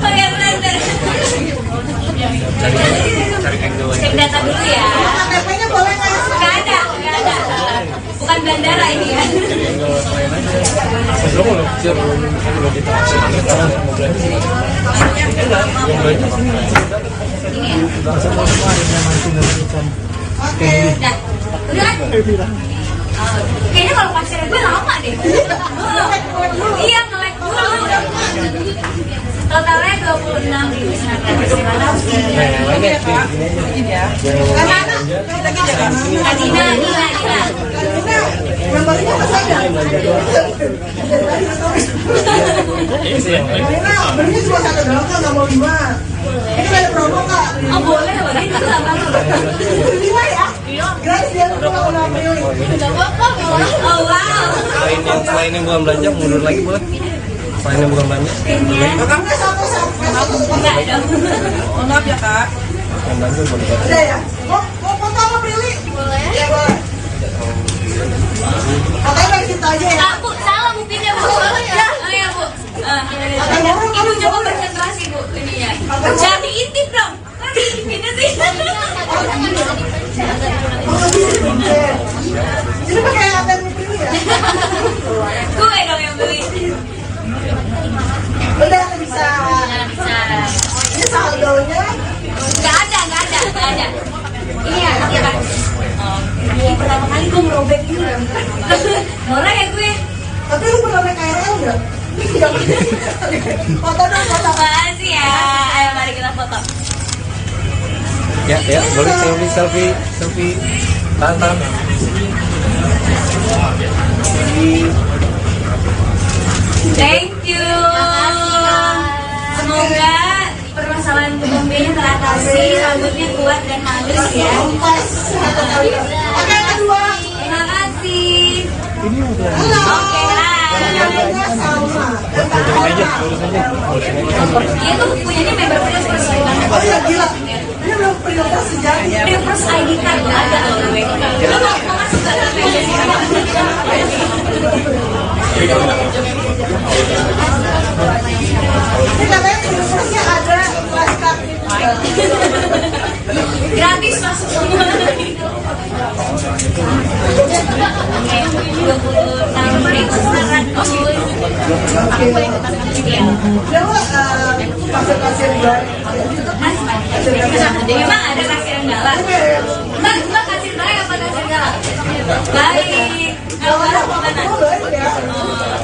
Pakai blender. Cari angle Cek data dulu ya. KTP-nya boleh nggak? Nggak ada. Bukan bandara ini ya. Lo mau siap belum kita sekarang mau belanja. Yang belanja Ini ya. Dah. Udah kan? Kayaknya kalau pasirnya gue lama deh. Iya, nge-lag dulu. Totalnya 26.900. Adina. Gambarnya apa saja? Karena belinya cuma satu doang, Kak, nggak mau 5. Ini ada promo, Kak. Oh boleh, boleh. Itu nggak apa-apa. 5 ya? Gratis ya, kalau nggak beli. Oh wow. selain yang bukan belanja mundur lagi boleh. Selain yang bukan belanja. Enggak satu. Enggak dong. Maaf ya, Kak. Yang belanja boleh. Udah ya? Mau foto apa, Prilly? Boleh. Ya, boleh. Fotonya dari kita aja ya? Bu, salah buktinya Bu. Ya, oh ya Bu. Ibu coba konsentrasi Bu ininya. Jangan diintip dong. Kok diintipinnya sih? Ini pakai ATM Prilly ya? Gue dong yang beli. Udah bisa. Bisa. Ini saldonya. Nggak ada. Ini ya, iya kan? Ini pertama kali gue merobek ini. Murah ya gue. Tapi lu pernah naik KRL nggak? Foto dong, foto. Makasih ya. Ayo mari kita foto. Ya, boleh selfie. Tahan. Thank you. Semoga permasalahan ketombenya teratasi, rambutnya kuat dan halus ya. Pas. Oke, yang kedua. Terima kasih. Halo. Oke, hai. Namanya Salma. Dia tuh punyanya member plus persen banget. Oh iya, gila. Ini belum prioritas sejati. Dia plus ID card nggak ada loh gue. Lo mau masuk ke dalam Ini katanya prioritasnya ada kelas kaki. gratis masuk semua. Oke, 26.900. Dia lo pasir-pasir baik. Memang ada kasir yang galak. Mbak kasir baik apa kasir galak? Baik. Kalau galak gimana?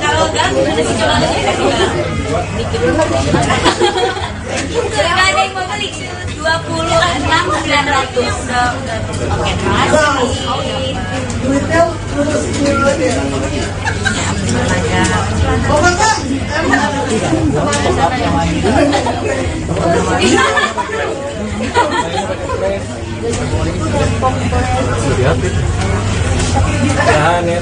Kalau galak gimana sih? Coba aja kasih galak. Gak ada yang mau beli. 26.900. Oke, terima kasih. Duitnya terus dulu ya. Oh, Kakak. Tahan ya.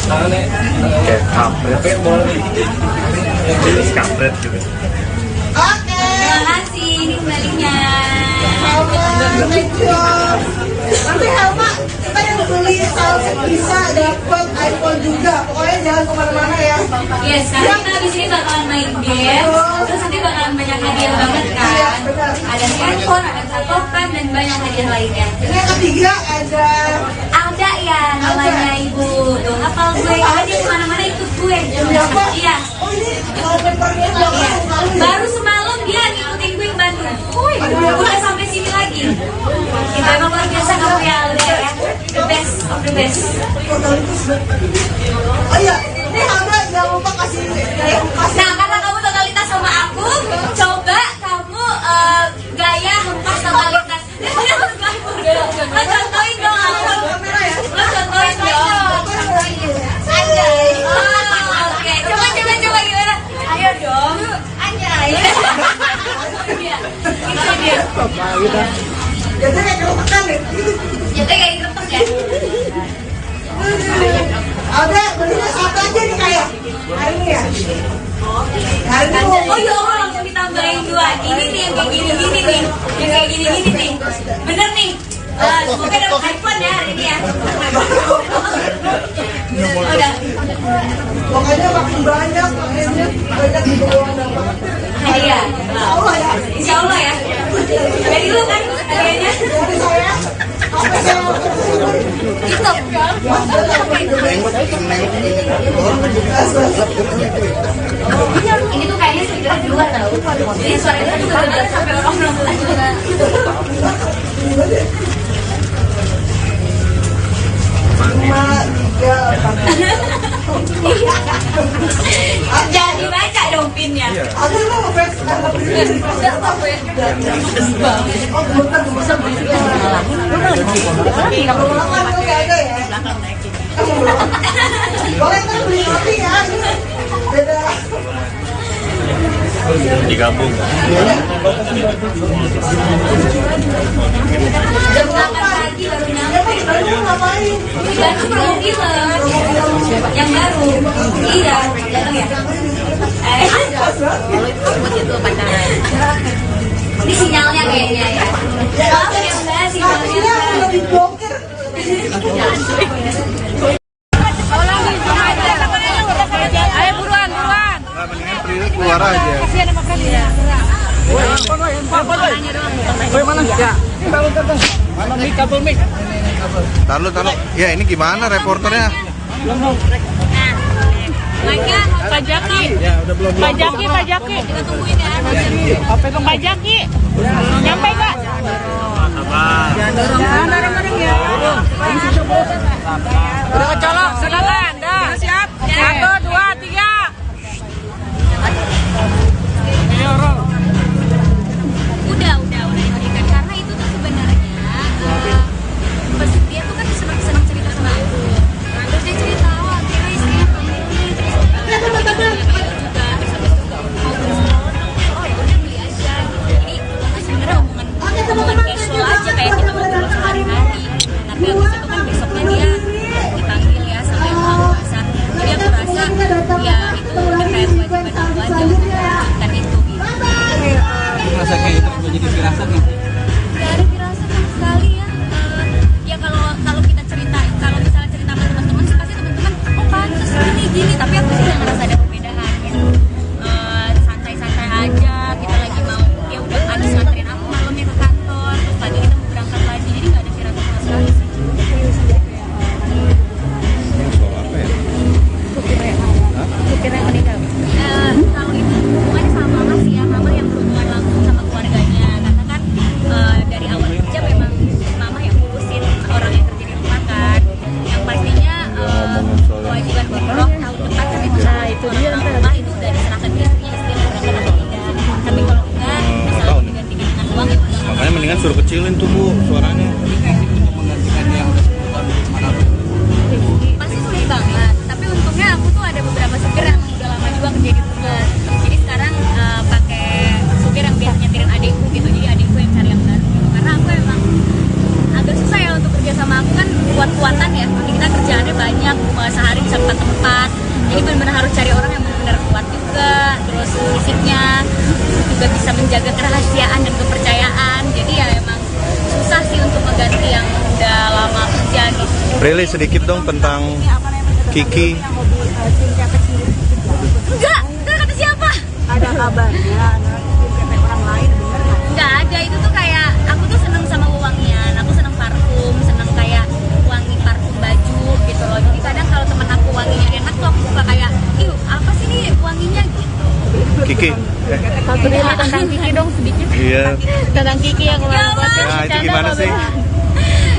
Kayak kampret boleh. Kampret gitu. Oke. Terima kasih, ini kembalinya. Thank you. Nanti Helma, kita yang beli Samsung bisa dapat iPhone juga. Pokoknya jangan kemana-mana ya. Yes, karena kita di sini bakalan main game, terus nanti bakalan banyak hadiah banget kan. Ada handphone, ada satokan, dan banyak hadiah lainnya. Ini yang ketiga ada Ada ya namanya Ibu. Tuh, hafal gue. Karena dia kemana-mana ikut gue. siapa? Iya. Oh ini wallpapernya Iya. kali ya. Baru semalam dia ngikutin gue ke Bandung. Udah sampai sini lagi. Kita emang luar biasa kamu ya, udah ya. The best of the best. Oh iya, ini Helma jangan lupa kasih gaya hempas. Nah, karena kamu totalitas sama aku, coba kamu gaya hempas totalitas. Lo contohin dong aku. Lo contohin dong. Anjay. Oh, oke. Coba gimana? Ayo dong. Anjay. Itu dia. Jadi kayak kerepekan deh. Jadi kayak kerepek ya. Ada belinya satu aja nih kayak hari ini ya. Hari ini Oh ya Allah, langsung ditambahin 2. Ini nih yang kayak gini nih. Yang kayak gini nih. Bener nih. Semoga dapat iPhone ya hari ini ya. Udah. Pokoknya makin banyak, banyak di bawah dapat. Hadiah. Allah ya. Insya Allah ya. Dari lu kan hadiahnya. Dari saya, apa saya Itu. Ini tuh kayaknya speaker di luar tau. Jadi suara itu juga kedengaran sampai orang-orang juga. Jangan dibaca dong pinnya. Aku mau ngefans karena Enggak apa-apa ya. Belakang tuh nggak ada ya. Boleh ntar beli roti ya. Beda. digabung. Jam 8 pagi baru nyampe. Baru ngapain? Itu promo film yang baru. Iya, datang ya. Itu pacaran. Ini sinyalnya kayaknya ya. Maaf ya Mbak, sinyalnya. Akhirnya udah diblokir. Ayo buruan, buruan. Nah, mendingan Prilly keluar aja. Kasihan sama kalian. Taruh. Ya ini gimana reporternya? Pak Jaki. Pak Jaki. Kita tungguin ya. Pak Jaki. Nyampe nggak? Dorong ya. Udah kecolok, silakan. Dah, siap. 1, 2, 3. Udah diberikan karena itu tuh sebenarnya dia tuh kan senang cerita sama aku. Terus dia cerita, wah kira istrinya begini, terus juga terus habis itu mau beli oh ya udah beli aja gitu. Jadi sebenarnya hubungan casual aja kayak kita ngobrol sehari-hari. Tapi habis itu kan besoknya dia dipanggil ya sama yang pengawasan. Jadi aku rasa ya itu udah kayak kewajiban aku aja untuk melanjutkan itu gitu. Masa kayak itu udah jadi firasat nih. Gak ada firasat sama sekali ya. Ya kalau kita cerita, kalau misalnya cerita sama teman-teman sih pasti teman-teman oh pantas gini. Tapi aku sih nggak ngerasa ada perbedaan gitu. Santai-santai aja. Kita lagi mau ya udah habis nganterin aku malamnya ke kantor. Terus pagi kita mau berangkat lagi. Jadi nggak ada firasat sama sekali sih. Kalau itu hubungannya sama mama sih ya, mama yang berhubungan langsung sama keluarganya. Karena kan dari awal kerja memang mama yang ngurusin orang yang kerja di rumah kan. Yang pastinya kewajiban umroh tahun depan kan itu sama mama itu udah diserahkan ke istrinya, istrinya mau berangkat atau tidak. Tapi kalau enggak bisa digantikan dengan uang ya udah. Makanya mendingan suruh kecilin tuh Bu suaranya. Untuk menggantikan yang Pasti sulit banget. Tapi untungnya aku tuh ada beberapa supir yang udah lama juga kerja di rumah. Jadi sekarang pakai supir yang biasa nyetirin adikku gitu. Jadi adikku yang cari yang baru gitu. Karena aku emang agak susah ya untuk kerja sama aku kan kuat-kuatan ya. Jadi kita kerjaannya banyak, sehari bisa 4 tempat. Jadi benar-benar harus cari orang yang benar-benar kuat juga. Terus fisiknya juga bisa menjaga kerahasiaan dan kepercayaan. Jadi ya emang susah sih untuk mengganti yang udah lama kerja gitu. Prilly sedikit dong tentang Kiki. Enggak kata siapa? Ada kabarnya, orang lain bener nggak? Enggak ada, itu tuh kayak aku tuh seneng sama wangian, aku seneng parfum, seneng kayak wangi parfum baju gitu loh. Jadi kadang kalau temen aku wanginya enak tuh aku suka kayak, ih apa sih nih wanginya gitu. Kiki. Satu dulu tentang Kiki dong sedikit. Iya. Tentang Kiki yang kemarin buat Nah, itu gimana sih?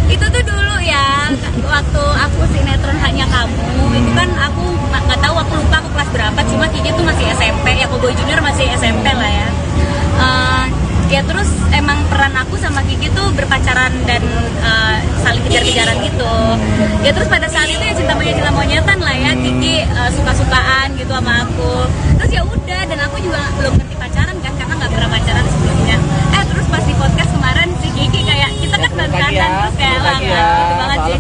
Itu tuh dulu ya, waktu aku sinetron Hanya Kamu, itu kan aku nggak tahu, aku lupa aku kelas berapa, cuma Kiki tuh masih SMP, ya Cowboy Junior masih SMP lah ya. Ya terus emang peran aku sama Kiki tuh berpacaran dan saling kejar-kejaran gitu. Ya terus pada saat itu ya cinta monyetan lah ya, Kiki suka-sukaan gitu sama aku. Terus ya udah, dan aku juga belum ngerti pacaran kan karena nggak pernah pacaran sebelumnya. Terus pas di podcast kemarin si Kiki kayak kita kan dandan terus kayak lah gitu banget sih,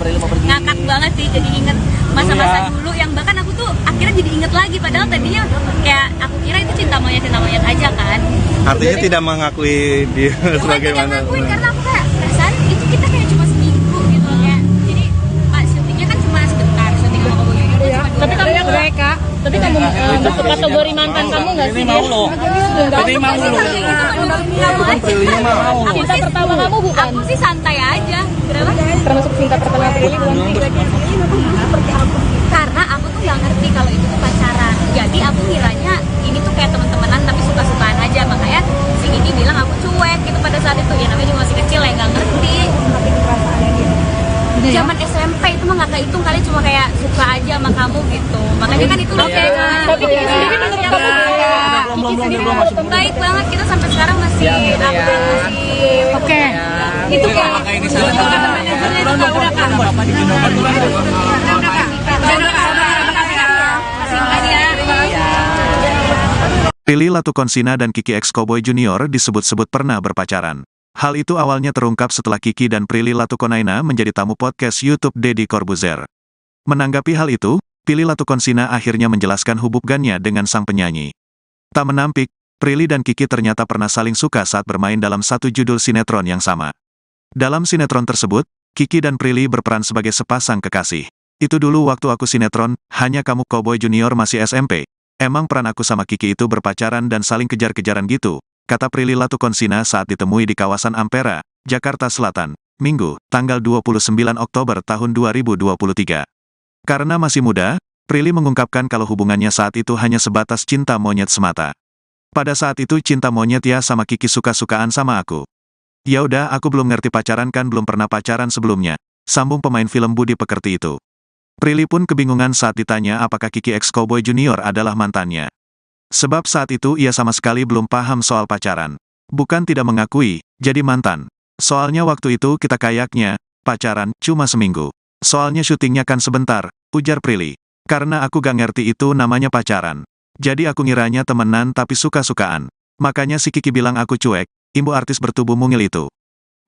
ngakak banget sih, jadi inget masa-masa dulu yang bahkan aku tuh akhirnya jadi inget lagi, padahal tadinya kayak aku kira itu cinta monyet aja kan. Artinya tidak mengakui dia Cuma sebagai tidak mana? ngakuin karena aku kayak perasaan itu kita kayak cuma Tapi kamu masuk kategori mantan kamu nggak sih? Ini mau lo. Ini mau lo. Cinta pertama kamu bukan? Aku sih santai aja. Kenapa? Termasuk cinta pertama Prilly bukan sih? Karena aku tuh nggak ngerti kalau itu tuh pacaran. Jadi aku kiranya ini tuh kayak teman-temanan tapi suka-sukaan aja. Makanya si Kiki bilang aku cuek gitu pada saat itu. Ya namanya juga masih kecil ya, nggak ngerti. Zaman SMP itu mah nggak kehitung, kali cuma kayak suka aja sama kamu gitu. Makanya kan itu loh kayak. Tapi Kiki sendiri menurut kamu Belum. Baik banget, kita sampai sekarang masih Oke. Itu kan. Ini salah satu. Prilly Latukonsina dan Kiki X Cowboy Junior disebut-sebut pernah berpacaran. Hal itu awalnya terungkap setelah Kiki dan Prilly Latukonaina menjadi tamu podcast YouTube Deddy Corbuzier. Menanggapi hal itu, Prilly Latukonsina akhirnya menjelaskan hubungannya dengan sang penyanyi. Tak menampik, Prilly dan Kiki ternyata pernah saling suka saat bermain dalam satu judul sinetron yang sama. Dalam sinetron tersebut, Kiki dan Prilly berperan sebagai sepasang kekasih. Itu dulu waktu aku sinetron, Hanya Kamu Cowboy Junior masih SMP. Emang peran aku sama Kiki itu berpacaran dan saling kejar-kejaran gitu, kata Prilly Latukonsina saat ditemui di kawasan Ampera, Jakarta Selatan, Minggu, tanggal 29 Oktober tahun 2023. Karena masih muda, Prilly mengungkapkan kalau hubungannya saat itu hanya sebatas cinta monyet semata. Pada saat itu cinta monyet ya sama Kiki suka-sukaan sama aku. Ya udah, aku belum ngerti pacaran kan, belum pernah pacaran sebelumnya, sambung pemain film Budi Pekerti itu. Prilly pun kebingungan saat ditanya apakah Kiki X Cowboy Junior adalah mantannya. Sebab saat itu ia sama sekali belum paham soal pacaran. Bukan tidak mengakui, jadi mantan. Soalnya waktu itu kita kayaknya pacaran cuma seminggu. Soalnya syutingnya kan sebentar, ujar Prilly. Karena aku gak ngerti itu namanya pacaran. Jadi aku ngiranya temenan tapi suka-sukaan. Makanya si Kiki bilang aku cuek, imbu artis bertubuh mungil itu.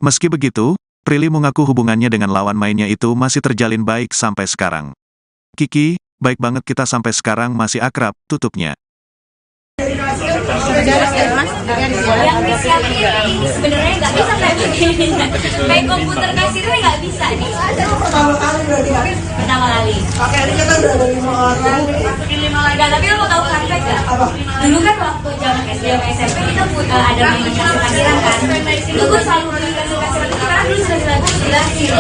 Meski begitu, Prilly mengaku hubungannya dengan lawan mainnya itu masih terjalin baik sampai sekarang. Kiki, baik banget kita sampai sekarang masih akrab, tutupnya. Yang disiapin sebenarnya nggak bisa kayak begini. Kayak komputer kasirnya nggak bisa nih. Pertama kali berarti kan? Pertama kali. Oke, ini kita udah ada 5 orang. Masukin 5 lagi. Tapi lo mau tahu fun fact nggak? Apa? Dulu kan waktu zaman SD sama SMP kita ada main kasir-kasiran kan. Itu gue selalu main kasir-kasiran itu karena dulu sudah jelasin.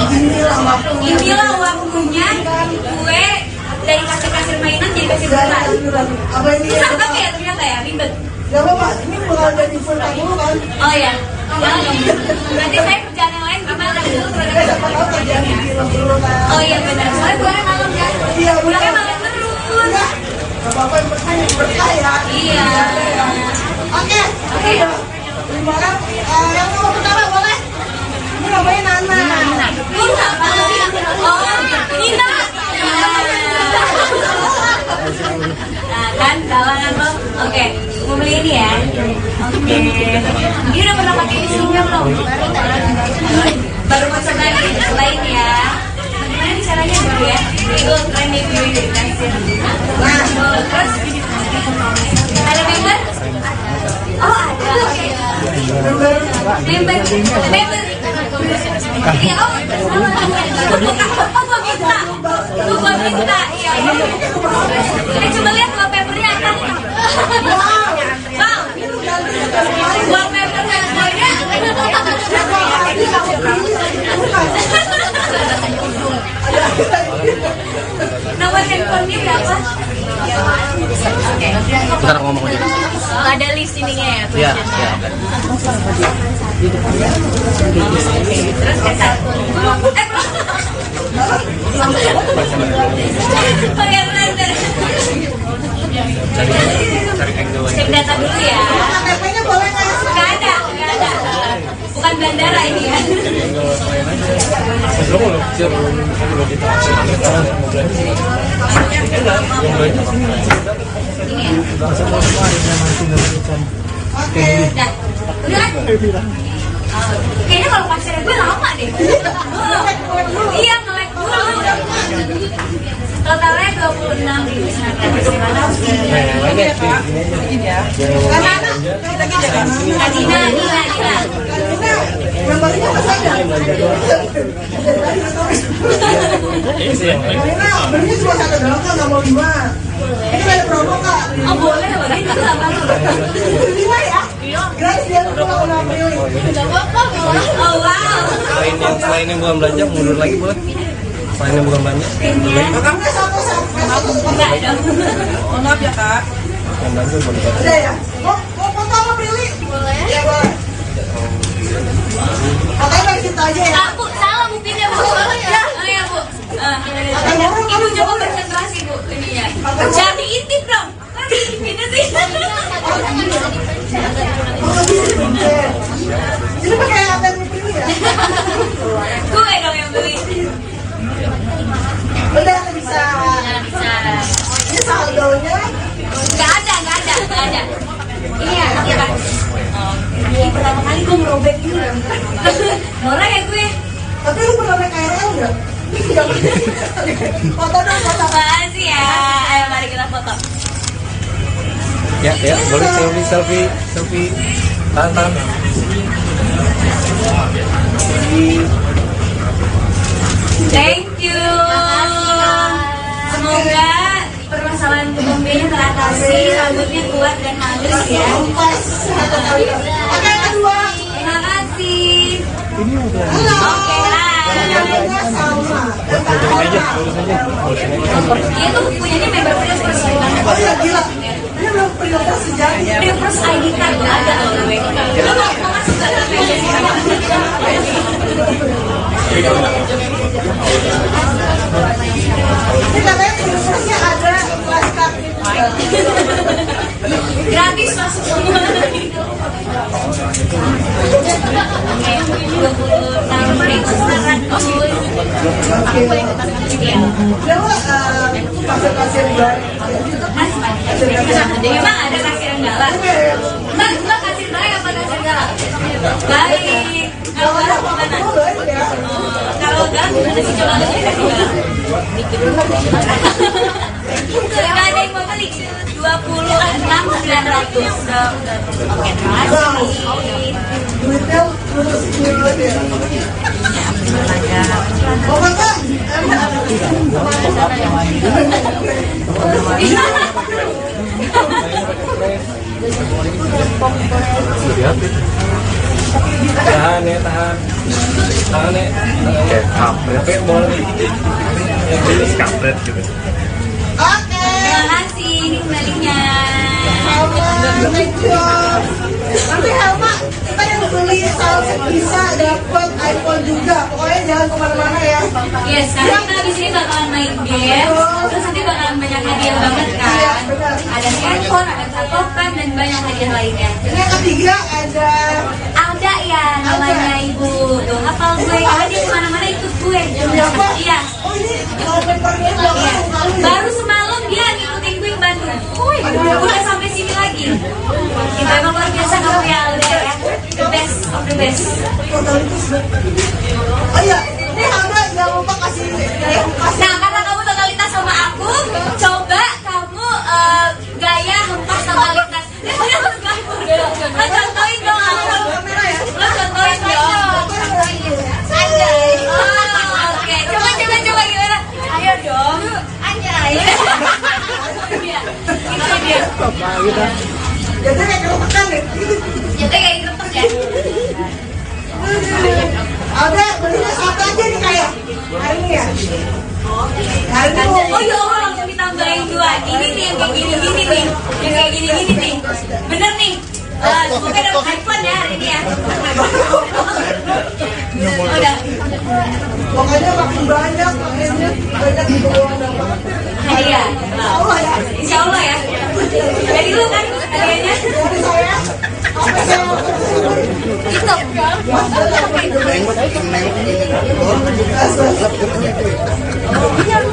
Inilah waktunya gue dari kasir-kasir mainan jadi kasir beneran. Apa ini? Susah tapi ya ternyata ya, ribet. Gak apa-apa, ini bakal jadi full time dulu kan? Oh ya, berarti saya kerjaan yang lain gimana dulu? Siapa tahu kerjaan di film dulu kan? Oh iya benar, soalnya pulangnya malam kan? Iya, Pulangnya malam terus. Enggak, gak apa-apa yang penting berkah ya. Iya. Oke, Oke. 5 orang. Yang mau pertama boleh? Ini namanya Nana. Lu nggak tahu sih? Oh, Nina. Nah kan, kawangan lo. Oke, mau beli ini ya? Oke. Ini udah pernah pakai ini sebelumnya belum? Baru mau cobain ya. Gimana nih caranya dulu ya? Itu keren nih gue dari kasir. Nah, terus ada member? Oh ada. Member. Iya, oh gua minta. Iya. Coba lihat wallpapernya apa? Bang, wallpapernya semuanya. Nomor handphonenya berapa? Oke. Bentar ngomong aja. Ada list ininya ya? Iya. Terus ke satu. Pakai blender. Cek data dulu ya. KTP-nya boleh nggak? Nggak ada. Bukan bandara ini ya. Ini ya. Oke. Dah. Udah kan? Kayaknya kalau pasirnya gue lama deh. Iya, nge-lag dulu. Totalnya 26.900. Nana, kita Nina. Yang baliknya masih ada. Ini sih yang paling. Karena belinya cuma 1 doang kak, nggak mau 5. Ini ada promo kak. Oh boleh, boleh. Itu apa tuh? 5 ya? Gratis dia kalau udah pilih. Oh wow. Selain yang bukan belanja, mundur lagi boleh. Selain yang bukan belanja, Karena satu. Enggak dong. Oh maaf ya kak. yang belanja boleh. Udah ya? Mau foto sama pilih? Boleh. Ya boleh. Katanya dari kita aja ya. Bu, salah buktinya bu. Ya, oh ya bu. Ibu coba konsentrasi bu ininya. Jangan diintip dong. Kan diintipinnya sih. Jadi pakai apa yang pilih ya? Gue dong yang beli. Udah bisa. Bisa. Ini saldonya. Nggak ada. Ini ya, iya kan? Ini pertama kali gue merobek ini. Murah ya gue. Tapi lu pernah naik KRL nggak? Foto dong, foto. Makasih ya. Ayo mari kita foto. Ya, boleh selfie. Tahan. Thank you. Semoga permasalahan kebombennya teratasi, rambutnya kuat dan halus ya. Pas. Oke, yang kedua. Terima kasih. Halo. Oke, hai. Namanya Salma. Dia tuh punyanya member plus plus banget. Oh iya, gila. Ini belum pre-order sejati. Dia plus ID card nggak ada loh gue. Lo mau masuk nggak dalam meja Ini katanya pre-ordernya ada kelas kaki. gratis masuk semua. Oke, 26.900. Udah lo pasir-pasir baik. Memang ada kasir yang galak. Mbak kasir baik apa kasir galak? Baik. Kalau galak gimana? Oh baik ya. Kalau galak gimana sih? Coba kasih kasir galak. Gak ada yang mau beli. 26.900. Oke, terima kasih. Duitnya terus duit ya. Oh kakak. Tahan ya. Kayak kampret boleh. Kampret gitu. Oke. Terima kasih. Ini kembalinya. Thank you. Nanti Helma, kita yang beli Samsung bisa dapat iPhone juga. Pokoknya jangan kemana-mana ya. Yes, karena kita di sini bakalan main game, terus nanti bakalan banyak hadiah banget kan. Ada handphone, ada satokan, dan banyak hadiah lainnya. Ini yang ketiga ada Ada ya namanya ibu. Tuh hafal gue. Karena dia kemana-mana ikut gue. siapa? Iya. Oh ini wallpapernya Iya. kali ya. Baru semalam dia ngikutin gue ke Bandung. Udah sampai sini lagi. Kita emang luar biasa kamu ya, udah ya. The best of the best. Oh iya, ini Helma jangan lupa kasih Nah, karena kamu totalitas sama aku, coba kamu gaya hempas totalitas. Lo contohin dong aku. Lo contohin dong. Anjay. Oh, oke. Coba gimana? Ayo dong. Anjay. Itu dia. Jadi kayak kerepekan deh. Jadi kayak gerepek ya. Ada belinya satu aja nih kayak hari ini ya. Hari ini Oh ya Allah, langsung ditambahin 2. Ini nih yang kayak gini-gini nih. Yang kayak gini-gini nih. Bener nih. Semoga dapat iPhone ya hari ini ya. Udah. pokoknya makin banyak makanya banyak di bawah dapat. Hadiah. Allah ya. Insya Allah ya. Dari lu kan hadiahnya. Dari saya apa saya Itu.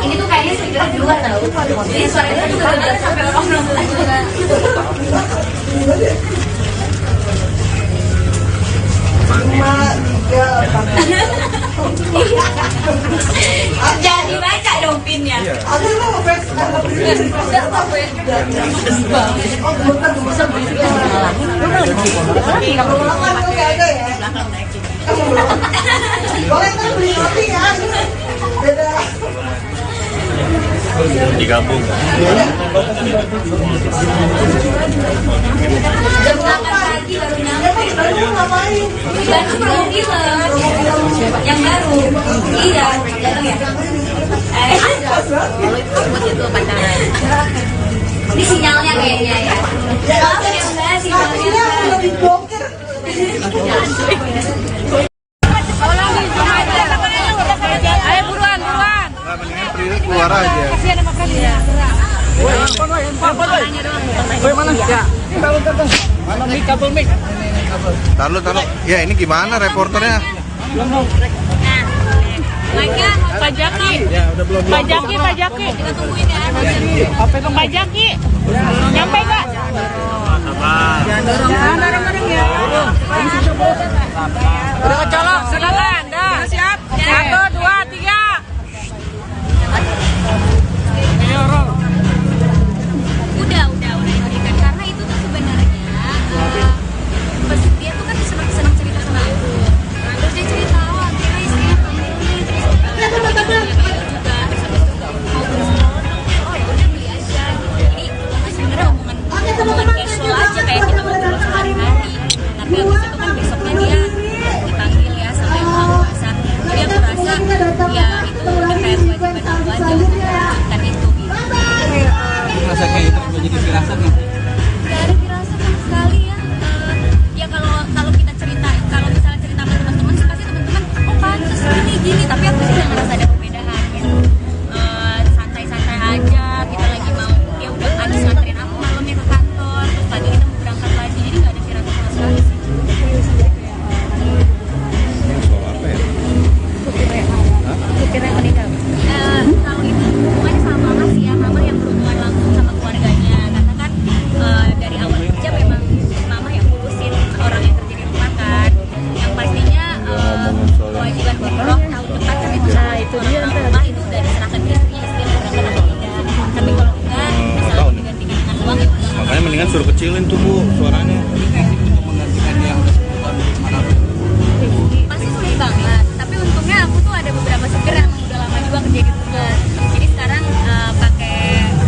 Ini tuh kayaknya speaker di luar tau. Jadi suaranya tuh kedengeran sampai orang nonton juga. Jadi baca dong pinnya. Ada yang mau fans ada beli. Oh bukan bisa beli. Kalau makan tuh nggak ada ya. Belum. Boleh kan beli roti ya? Beda. Digabung. Jam 8 pagi baru nyampe. Baru ngapain? Bantu promo film yang baru. Iya, datang ya. Itu pacaran. Ini sinyalnya kayaknya ya. Maaf ya Mbak, sinyalnya. Akhirnya aku lebih blokir. Ayo buruan, buruan. Nah, mendingan Prilly keluar aja. Kasihan sama kalian. Taruh. Ya ini gimana reporternya? Naiknya Pak Jaki. Pak Jaki. Kita tungguin ya. Pak Jaki. Nyampe nggak? Dorong ya. Udah kecolok, silakan. Dah, siap. 1, 2, 3. Udah diberikan karena itu tuh sebenarnya dia tuh kan senang cerita sama aku. Terus dia cerita, oh akhirnya istrinya ini terus dia juga terus habis itu mau beli oh ya udah beli aja gitu. Jadi sebenarnya omongan casual aja kayak kita ngobrol sehari-hari. Tapi habis itu kan besoknya dia dipanggil ya sama yang mau puasa. Jadi aku rasa ya itu udah kayak kewajiban aku aja untuk melanjutkan itu gitu. Rasa kayak itu udah jadi firasat nih. Gak ada firasat sama sekali ya. Ya kalau kita cerita, kalau misalnya cerita sama teman-teman sih pasti teman-teman oh pantas gini. Tapi aku sih nggak ngerasa ada perbedaan gitu. Santai-santai aja. Kita lagi mau ya udah habis nganterin aku malamnya ke kantor. Terus pagi kita mau berangkat lagi. Jadi nggak ada firasat sama sekali sih. Supirnya meninggal. Kalau itu hubungannya sama mama sih ya, mama yang berhubungan langsung sama keluarganya karena kan dari awal kerja memang mama yang ngurusin orang yang kerja di rumah kan yang pastinya kewajiban pokok tahun depan kan itu sama rumah itu udah diserahkan ke istrinya berangkat atau tidak tapi kalau enggak bisa digantikan dengan uang ya udah. Makanya mendingan suruh kecilin tuh Bu suaranya. Untuk menggantikan yang Pasti sulit banget tapi untungnya aku tuh ada beberapa supir yang udah lama juga kerja di rumah jadi sekarang pakai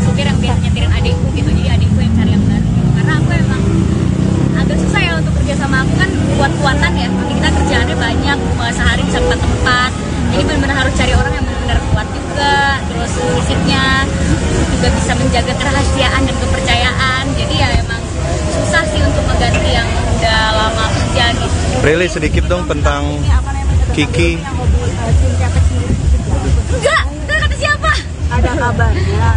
supir yang biasa nyetirin adikku gitu jadi adikku yang cari yang baru gitu. Karena aku emang agak susah ya untuk kerja sama aku kan kuat-kuatan ya kita kerjaannya banyak sehari bisa 4 tempat jadi benar-benar harus cari orang yang benar-benar kuat juga terus fisiknya juga bisa menjaga kerahasiaan dan kepercayaan jadi ya emang susah sih untuk mengganti yang udah lama kerja gitu. Prilly sedikit dong tentang Kiki. Enggak kata siapa? Ada kabarnya,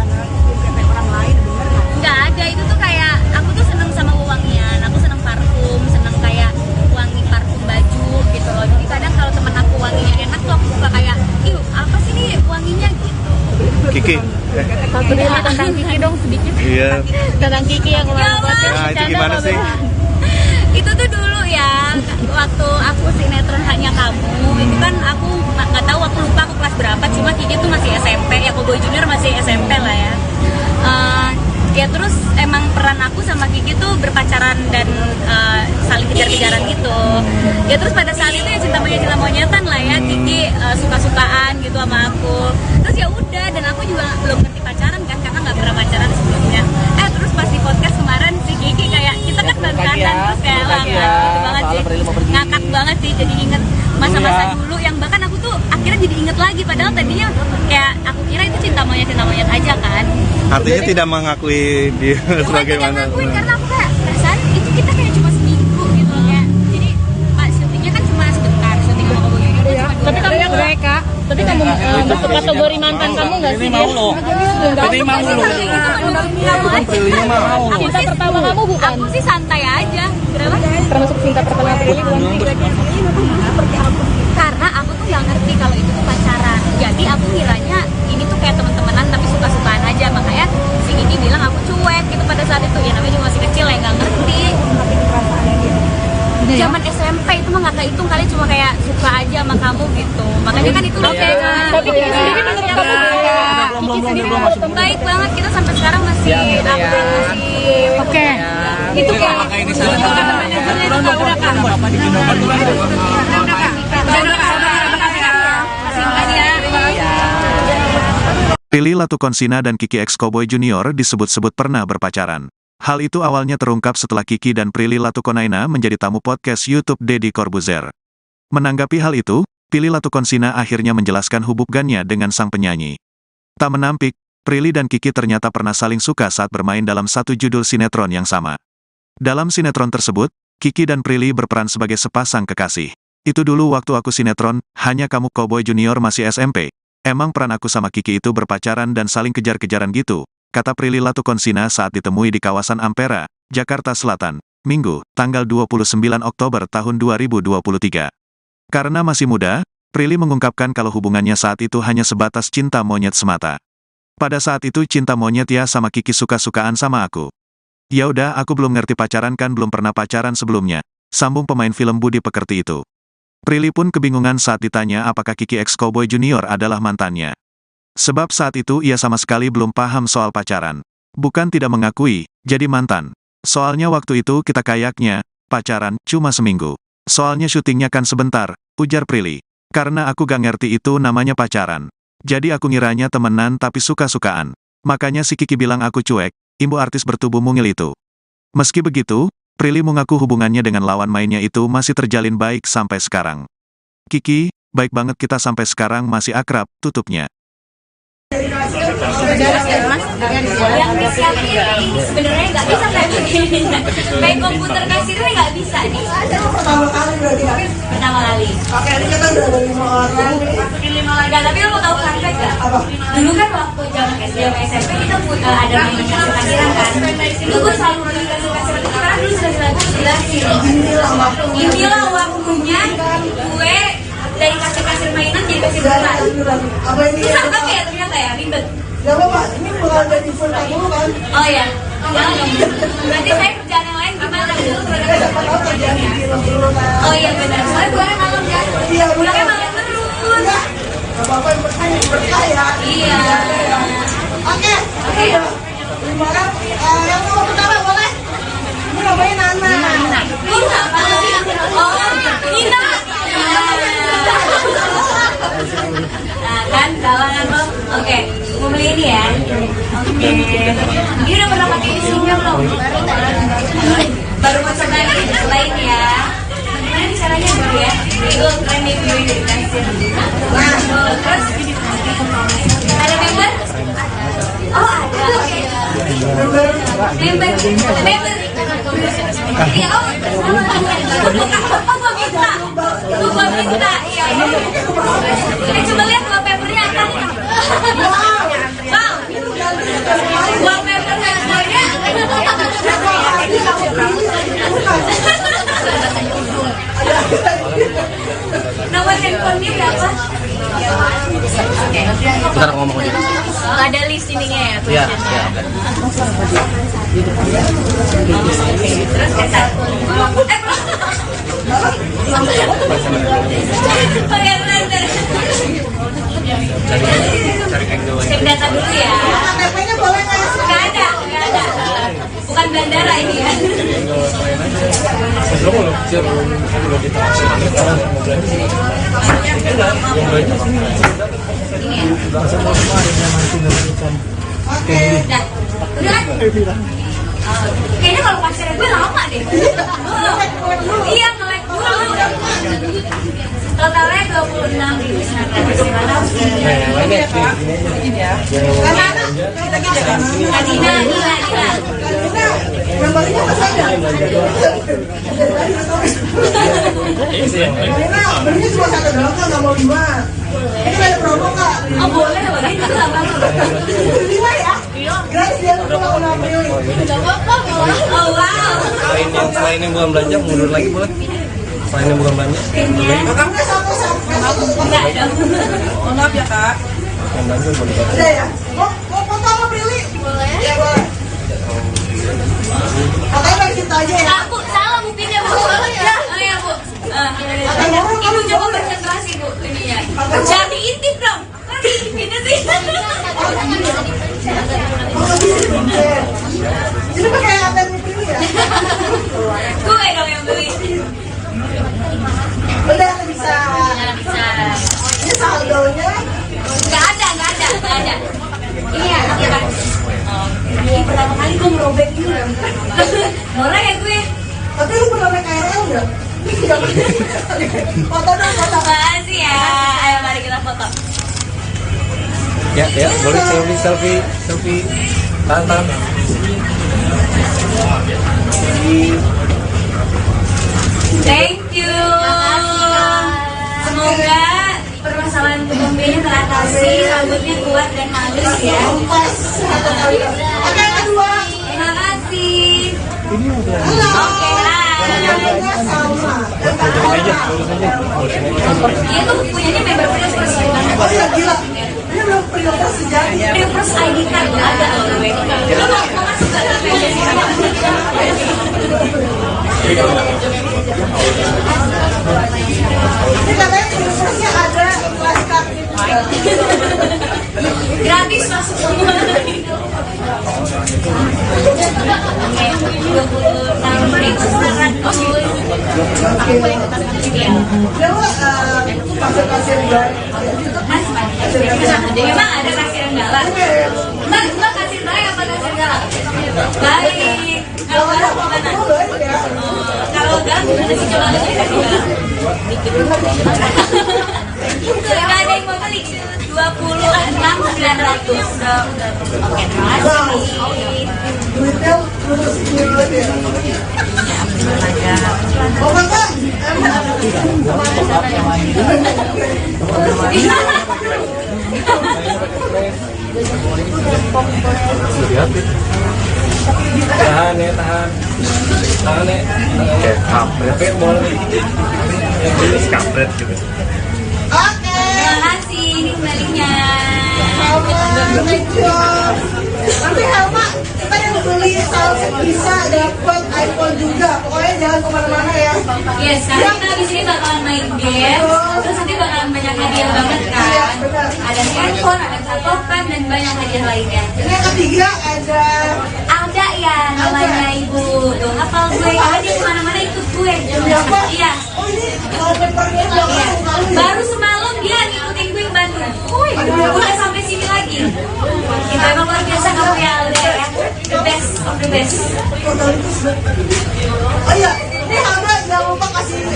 kayak orang lain bener nggak? Enggak ada, itu tuh kayak aku tuh seneng sama wangian, aku seneng parfum, seneng kayak wangi parfum baju gitu loh. Jadi kadang kalau temen aku wanginya enak tuh aku suka kayak, ih apa sih nih wanginya gitu. Kiki. Satu dulu tentang Kiki dong sedikit. Iya. Tentang Kiki yang kemarin buat Nah, itu gimana sih? Itu tuh dulu ya, waktu aku sinetron Hanya Kamu, itu kan aku nggak tahu aku lupa aku kelas berapa, cuma Kiki tuh masih SMP, ya Cowboy Junior masih SMP lah ya. Ya terus emang peran aku sama Kiki tuh berpacaran dan saling kejar-kejaran gitu. Ya terus pada saat itu ya cinta monyet-monyetan lah ya, Kiki suka-sukaan gitu sama aku. Terus ya udah, dan aku juga belum ngerti pacaran kan karena nggak pernah pacaran sebelumnya. Terus pas di podcast kemarin si Kiki kayak kita kan dandan terus kayak wah gitu banget sih, ngakak banget sih, jadi inget masa-masa dulu yang bahkan aku tuh akhirnya jadi inget lagi padahal tadinya kayak aku kira itu cinta monyet aja kan. Artinya tidak mengakui dia sebagai Tidak mana? ngakuin karena aku kayak perasaan itu kita kayak cuma seminggu gitu ya. Jadi pas syutingnya kan cuma sebentar, syuting sama Cowboy Junior kan cuma 2 Tapi kamu mereka, tapi kamu masuk kategori mantan kamu nggak sih? Ini mau lo. Ini mau lo. Cinta pertama kamu bukan? Aku sih santai aja. Kenapa? Termasuk cinta pertama Prilly bukan? Karena aku tuh nggak ngerti kalau itu tuh pacaran. Jadi aku kiranya ini tuh kayak teman-temanan tapi suka-sukaan aja. Makanya si Kiki bilang aku cuek gitu pada saat itu. Ya namanya juga masih kecil ya nggak ngerti. Zaman SMP itu mah nggak kehitung kali cuma kayak suka aja sama kamu gitu. Makanya kan itu loh kayak. Tapi Kiki sendiri menurut kamu baik banget, kita sampai sekarang masih Oke. Itu kayak Ini salah satu. Prilly Latukonsina dan Kiki X Cowboy Junior disebut-sebut pernah berpacaran. Hal itu awalnya terungkap setelah Kiki dan Prilly Latukonaina menjadi tamu podcast YouTube Deddy Corbuzier. Menanggapi hal itu, Prilly Latukonsina akhirnya menjelaskan hubungannya dengan sang penyanyi. Tak menampik, Prilly dan Kiki ternyata pernah saling suka saat bermain dalam satu judul sinetron yang sama. Dalam sinetron tersebut, Kiki dan Prilly berperan sebagai sepasang kekasih. Itu dulu waktu aku sinetron, Hanya Kamu Cowboy Junior masih SMP. Emang peran aku sama Kiki itu berpacaran dan saling kejar-kejaran gitu, kata Prilly Latukonsina saat ditemui di kawasan Ampera, Jakarta Selatan, Minggu, tanggal 29 Oktober tahun 2023. Karena masih muda, Prilly mengungkapkan kalau hubungannya saat itu hanya sebatas cinta monyet semata. Pada saat itu cinta monyet ya sama Kiki suka-sukaan sama aku. Ya udah, aku belum ngerti pacaran kan, belum pernah pacaran sebelumnya, sambung pemain film Budi Pekerti itu. Prilly pun kebingungan saat ditanya apakah Kiki X Cowboy Junior adalah mantannya. Sebab saat itu ia sama sekali belum paham soal pacaran. Bukan tidak mengakui, jadi mantan. Soalnya waktu itu kita kayaknya pacaran cuma seminggu. Soalnya syutingnya kan sebentar, ujar Prilly. Karena aku gak ngerti itu namanya pacaran. Jadi aku ngiranya temenan tapi suka-sukaan. Makanya si Kiki bilang aku cuek, imbu artis bertubuh mungil itu. Meski begitu, Prilly mengaku hubungannya dengan lawan mainnya itu masih terjalin baik sampai sekarang. Kiki, baik banget kita sampai sekarang masih akrab, tutupnya. Yang disiapin sebenarnya nggak bisa kayak begini. Kayak komputer kasirnya nggak bisa nih. Pertama kali berarti kan? Pertama kali. Oke, ini kita udah ada 5 orang. Nggak, tapi lo mau tahu fun fact nggak? Apa? Dulu kan waktu zaman SD sama SMP kita ada main kasir-kasiran kan. Itu gue selalu main kasir-kasiran itu karena dulu sudah jelasin. Inilah waktunya gue dari kasir-kasir mainan jadi kasir beneran. Apa ini? Susah tapi ya ternyata ya, ribet. Gak apa-apa, ini bukan dari full time dulu kan? Oh ya, berarti saya kerjaan yang lain gimana dulu? Siapa tahu kerjaan di film dulu kan? Oh iya benar, soalnya pulangnya malam kan? Iya, Pulangnya malam terus. Iya. Gak apa-apa, yang penting berkah ya. Iya. Oke. Terima kasih. Yang mau pertama boleh? Ini namanya Nana. Lu siapa? Oh, Nina. Nah kan, kawangan lo. Oke, mau beli ini ya? Oke. Ini udah pernah pakai ini sebelumnya belum? Baru mau cobain, cobain ya. Gimana nih caranya dulu ya? Itu keren nih gue dari kasir. Nah, terus ada member? Oh ada, oke. Member. Iya, oh gua minta, iya. Coba lihat wallpapernya apa? Bang, wallpapernya soalnya. Nomor handphonenya berapa? Bentar ngomong aja. Ada list ininya ya? Iya. Terus kita pakai blender. Cari angle. Cek data dulu ya. KTP-nya boleh nggak? Nggak ada. Bukan bandara ini ya. Lo mau lokir, lo kita hasilnya sekarang mau belanja. Yang belanja Ini ya. Oke. Udah. Udah kan? Kayaknya kalau pasirnya gue lama deh. Iya, nge-lag dulu. Totalnya 26.900. Nina. Gambarnya apa saja? Nina, belinya cuma satu doang kan, nggak mau 5. Ini ada promo kak. Oh boleh, itu nggak apa-apa. 5 ya? Gratis ya, kalau mau beli. Oh wow. Selain yang bukan belanja, mundur lagi boleh. Selain yang bukan belanja, Enggak satu. Enggak dong. Oh, maaf ya kak. yang belanja boleh. Udah ya? Mau foto sama Prilly? Boleh. Ya boleh. Katanya dari situ aja ya? Bu, salah buktinya bu. Ya, oh ya bu. Ibu coba konsentrasi bu ininya. Jangan diintip dong. Kok diintipinnya sih? Ini pakai ATM Prilly ya? Gue dong yang beli. Udah bisa. Nggak bisa. Ini saldonya. Nggak ada. Ini ya, iya kan? Ini pertama kali gue merobek ini loh. Norak ya gue. Tapi lu pernah naik KRL nggak? Foto dong, foto. Makasih ya. Ayo mari kita foto. Ya, boleh selfie. Tahan. Thank you. Semoga permasalahan kebombennya teratasi, rambutnya kuat dan halus ya. Oke, yang kedua. Terima kasih. Halo. Oke, hai. Namanya Salma. Dia tuh punyanya member plus plus. Oh iya, gila. Ini belum pernah sejati. Dia plus ID card ada loh gue. Lo mau masuk ke dalam Ini katanya kursusnya ada kelas kaki. gratis masuk semua. Oke, 26.900. Pasir-pasir baik. Memang ada kasir yang galak. Mbak kasir baik apa kasir galak? Baik. Kalau galak gimana? Kalau galak gimana sih? Coba kasih galak. Gak ada yang mau beli. 26.900. Oke, terima kasih. Duitnya lulus dulu ya. Oh kakak. Tahan ya. Kayak kampret boleh. Kampret gitu. Oke. Terima kasih, ini kembalinya. Thank you. Nanti Helma, kita yang beli Samsung bisa dapat iPhone juga. Pokoknya jangan kemana-mana ya. Yes, karena kita di sini bakalan main game, terus nanti bakalan banyak hadiah banget kan. Ada handphone, ada satokan, dan banyak hadiah lainnya. Ini yang ketiga ada Ada ya namanya ibu. Tuh, hafal gue. Karena dia kemana-mana ikut gue. siapa? Iya. Oh ini wallpapernya Iya. belakang kali. Baru semalam dia ngikutin gue ke Bandung. Udah sampai sini lagi. Kita emang luar biasa kamu ya, udah ya. The best of the best. Oh iya, ini Helma jangan lupa kasih Nah,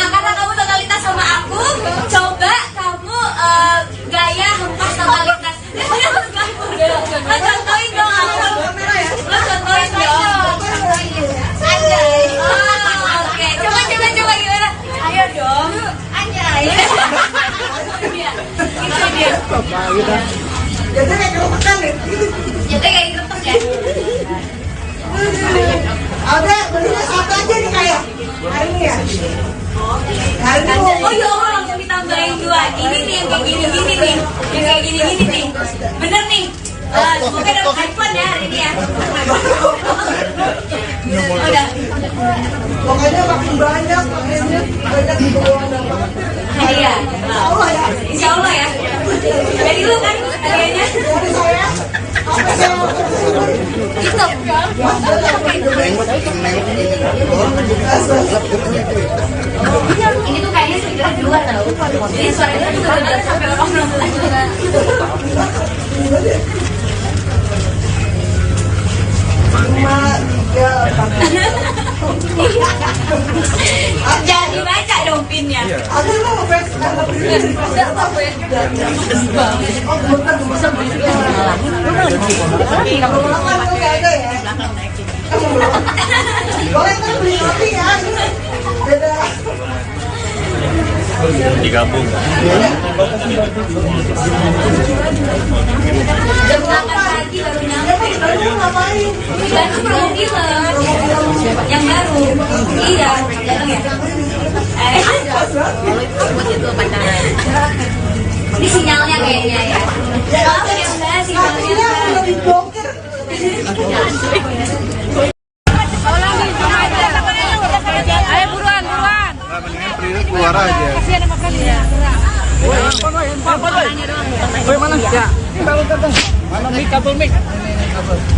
karena kamu totalitas sama aku, coba kamu gaya hempas totalitas. Lo contohin dong aku. Lo contohin dong. Anjay. Oh, oke. Coba gimana? Ayo dong. Anjay. Itu dia. Jadi kayak keropekan deh. Jadi kayak gerepek ya. Ada belinya satu aja nih kayak hari ini ya. Hari ini Oh ya Allah, langsung ditambahin 2. Ini nih yang kayak gini-gini nih. Yang kayak gini-gini nih. Bener nih. Semoga dapat iPhone ya hari ini ya. Udah. pokoknya makin banyak di bawah dapat. Hadiah. Allah ya. Insya Allah ya. Dari lu kan hadiahnya. Dari saya. Apa saya Itu. Ini tuh kayaknya speaker di luar tau. Jadi suaranya tuh kedengeran sampai orang nonton juga. Jangan dibaca dong pinnya. Ada lo ngefans karena Enggak apa-apa ya. oh bukan bisa beli kalau makan tuh nggak ada ya. Boleh kan beli roti ya. Beda. Digabung. Jam 8 pagi baru nyampe. Baru ngapain? Itu promo film yang baru. Iya, datang ya. Ini sinyalnya kayaknya ya. Maaf ya Mbak, sinyalnya. Akhirnya udah dibongkar. Ayo buruan. Mendingan keluar aja. Kasihan makan ya.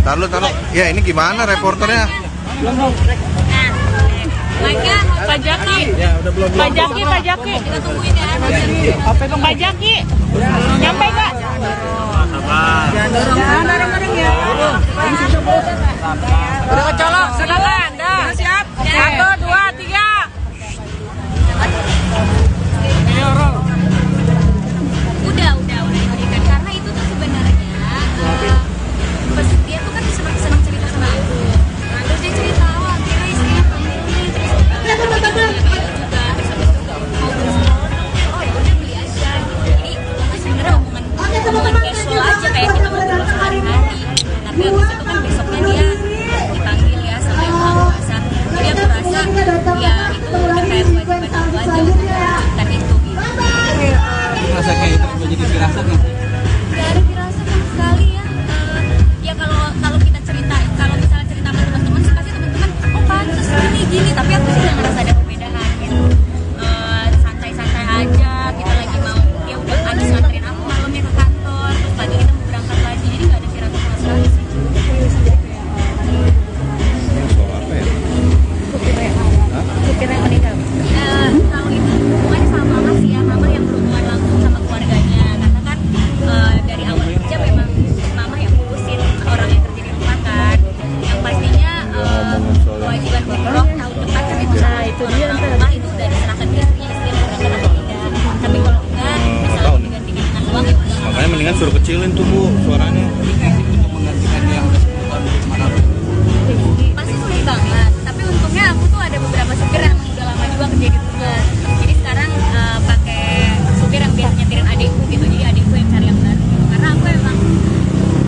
Taruh. Ya ini gimana reporternya? Pak Jaki. Pak Jaki. Kita tungguin ya. Pak Jaki. Nyampe nggak? Jangan dorong-dorong ya. Udah kecolok, silakan. Dah, siap. 1, 2, 3. Udah diberikan karena itu tuh sebenarnya dia tuh kan senang cerita sama aku. Nah, terus dia cerita, wah kira istrinya ini terus juga terus habis itu mau beli sesuatu. Oh ya udah beli aja gitu. Jadi sebenarnya omongan casual aja kayak kita ngobrol sehari-hari. Tapi habis itu kan besoknya dia dipanggil ya sama yang buka puasa. Jadi aku rasa ya itu udah kayak kewajiban aku aja untuk melanjutkan itu gitu. Rasa kayak itu udah jadi firasat nih. Gak ada firasat sama sekali ya. Ya kalau kita cerita, kalau misalnya cerita sama teman-teman sih pasti teman-teman, oh pantas gini. Tapi aku sih nggak ngerasa ada perbedaan gitu. Santai-santai aja. Kita lagi mau, ya udah Adis nganterin aku malamnya ke kantor. Terus pagi kita mau berangkat lagi. Jadi nggak ada firasat sama sekali sih. Kalau itu hubungannya sama mama sih ya, mama yang berhubungan langsung sama keluarganya. Karena kan dari awal kerja memang mama yang ngurusin orang yang kerja di rumah kan. Yang pastinya kewajiban umroh tahun depan kan itu sama orang rumah itu udah diserahkan ke istrinya mau berangkat atau tidak. Tapi kalau enggak bisa digantikan dengan uang ya udah. Makanya mendingan suruh kecilin tuh Bu suaranya. Untuk menggantikan yang Pasti sulit banget. Tapi untungnya aku tuh ada beberapa supir yang udah lama juga kerja di rumah. Jadi sekarang pakai supir yang biasa nyetirin adikku gitu. Jadi adikku yang cari yang baru gitu. Karena aku emang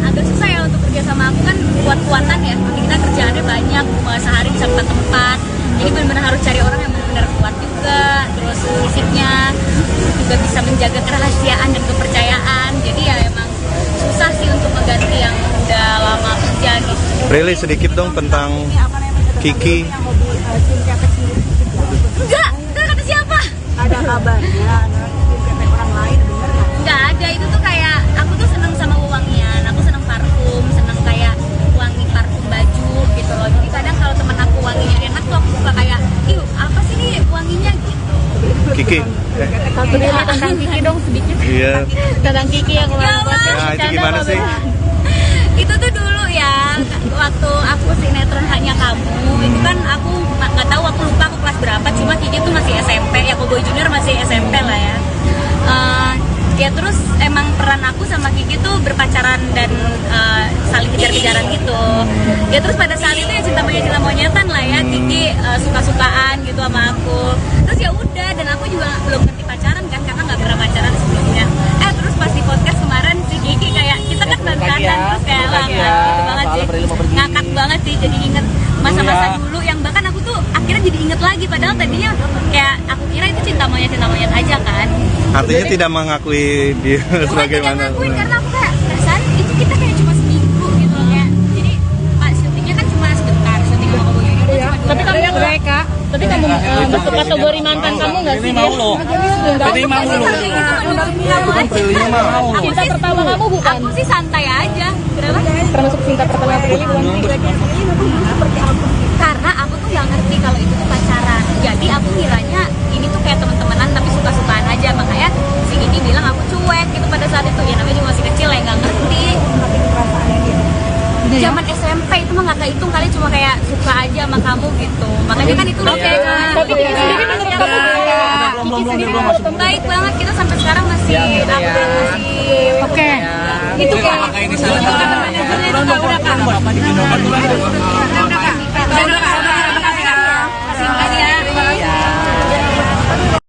agak susah ya untuk kerja sama aku kan kuat-kuatan ya. Kita kerjaannya banyak, sehari bisa 4 tempat. Jadi benar-benar harus cari orang yang benar-benar kuat juga. Terus fisiknya juga bisa menjaga kerahasiaan dan kepercayaan. Jadi ya emang susah sih untuk mengganti yang udah lama kerja gitu. Prilly sedikit dong tentang Kiki. Enggak kata siapa? Ada kabarnya, kata orang lain, bener nggak? Enggak ada, itu tuh kayak aku tuh seneng sama wangian, aku seneng parfum, seneng kayak wangi parfum baju gitu loh. Jadi kadang kalau temen aku wanginya enak tuh aku suka kayak, ih apa sih nih wanginya gitu. Kiki. Satu dulu tentang Kiki dong sedikit. Iya. Tentang Kiki yang kemarin buat Nah, itu gimana sih? Itu tuh dulu ya, waktu aku sinetron Hanya Kamu, itu kan aku nggak tahu, aku lupa aku kelas berapa, cuma Kiki tuh masih SMP, ya Cowboy Junior masih SMP lah ya. Ya terus emang peran aku sama Kiki tuh berpacaran dan saling kejar-kejaran gitu. Ya terus pada saat itu ya cinta monyetan lah ya, Kiki suka-sukaan gitu sama aku. Terus ya udah, dan aku juga belum ngerti pacaran kan karena nggak pernah pacaran sebelumnya. Terus pas di podcast kemarin si Kiki kayak kita kan dandan terus kayak lah gitu banget sih, ngakak banget sih, jadi inget masa-masa dulu yang bahkan aku tuh akhirnya jadi inget lagi, padahal tadinya kayak aku kira itu cinta monyet aja kan. Artinya tidak mengakui dia sebagai Tidak mana. ngakuin karena aku kayak perasaan itu kita kayak cuma seminggu gitu loh ya. Jadi pas syutingnya kan cuma sebentar, syuting sama Cowboy Junior tuh cuma 2 Tapi kamu minggu. tapi kamu masuk kategori mantan kamu nggak sih? Ini mau lo. Ini mau lo. Cinta pertama kamu bukan? Aku sih santai aja. Kenapa? Termasuk cinta pertama Prilly bukan? Karena aku tuh nggak ngerti kalau itu tuh pacaran. Jadi aku kiranya ini tuh kayak teman-temanan tapi suka-sukaan aja. Makanya si Kiki bilang aku cuek gitu pada saat itu. Ya namanya juga masih kecil ya, nggak ngerti. Zaman SMP itu mah nggak kehitung kali, cuma kayak suka aja sama kamu gitu. Makanya kan itu loh kayak Tapi Kiki sendiri menurut kamu Belum. baik banget, kita sampai sekarang masih Oke. itu kayak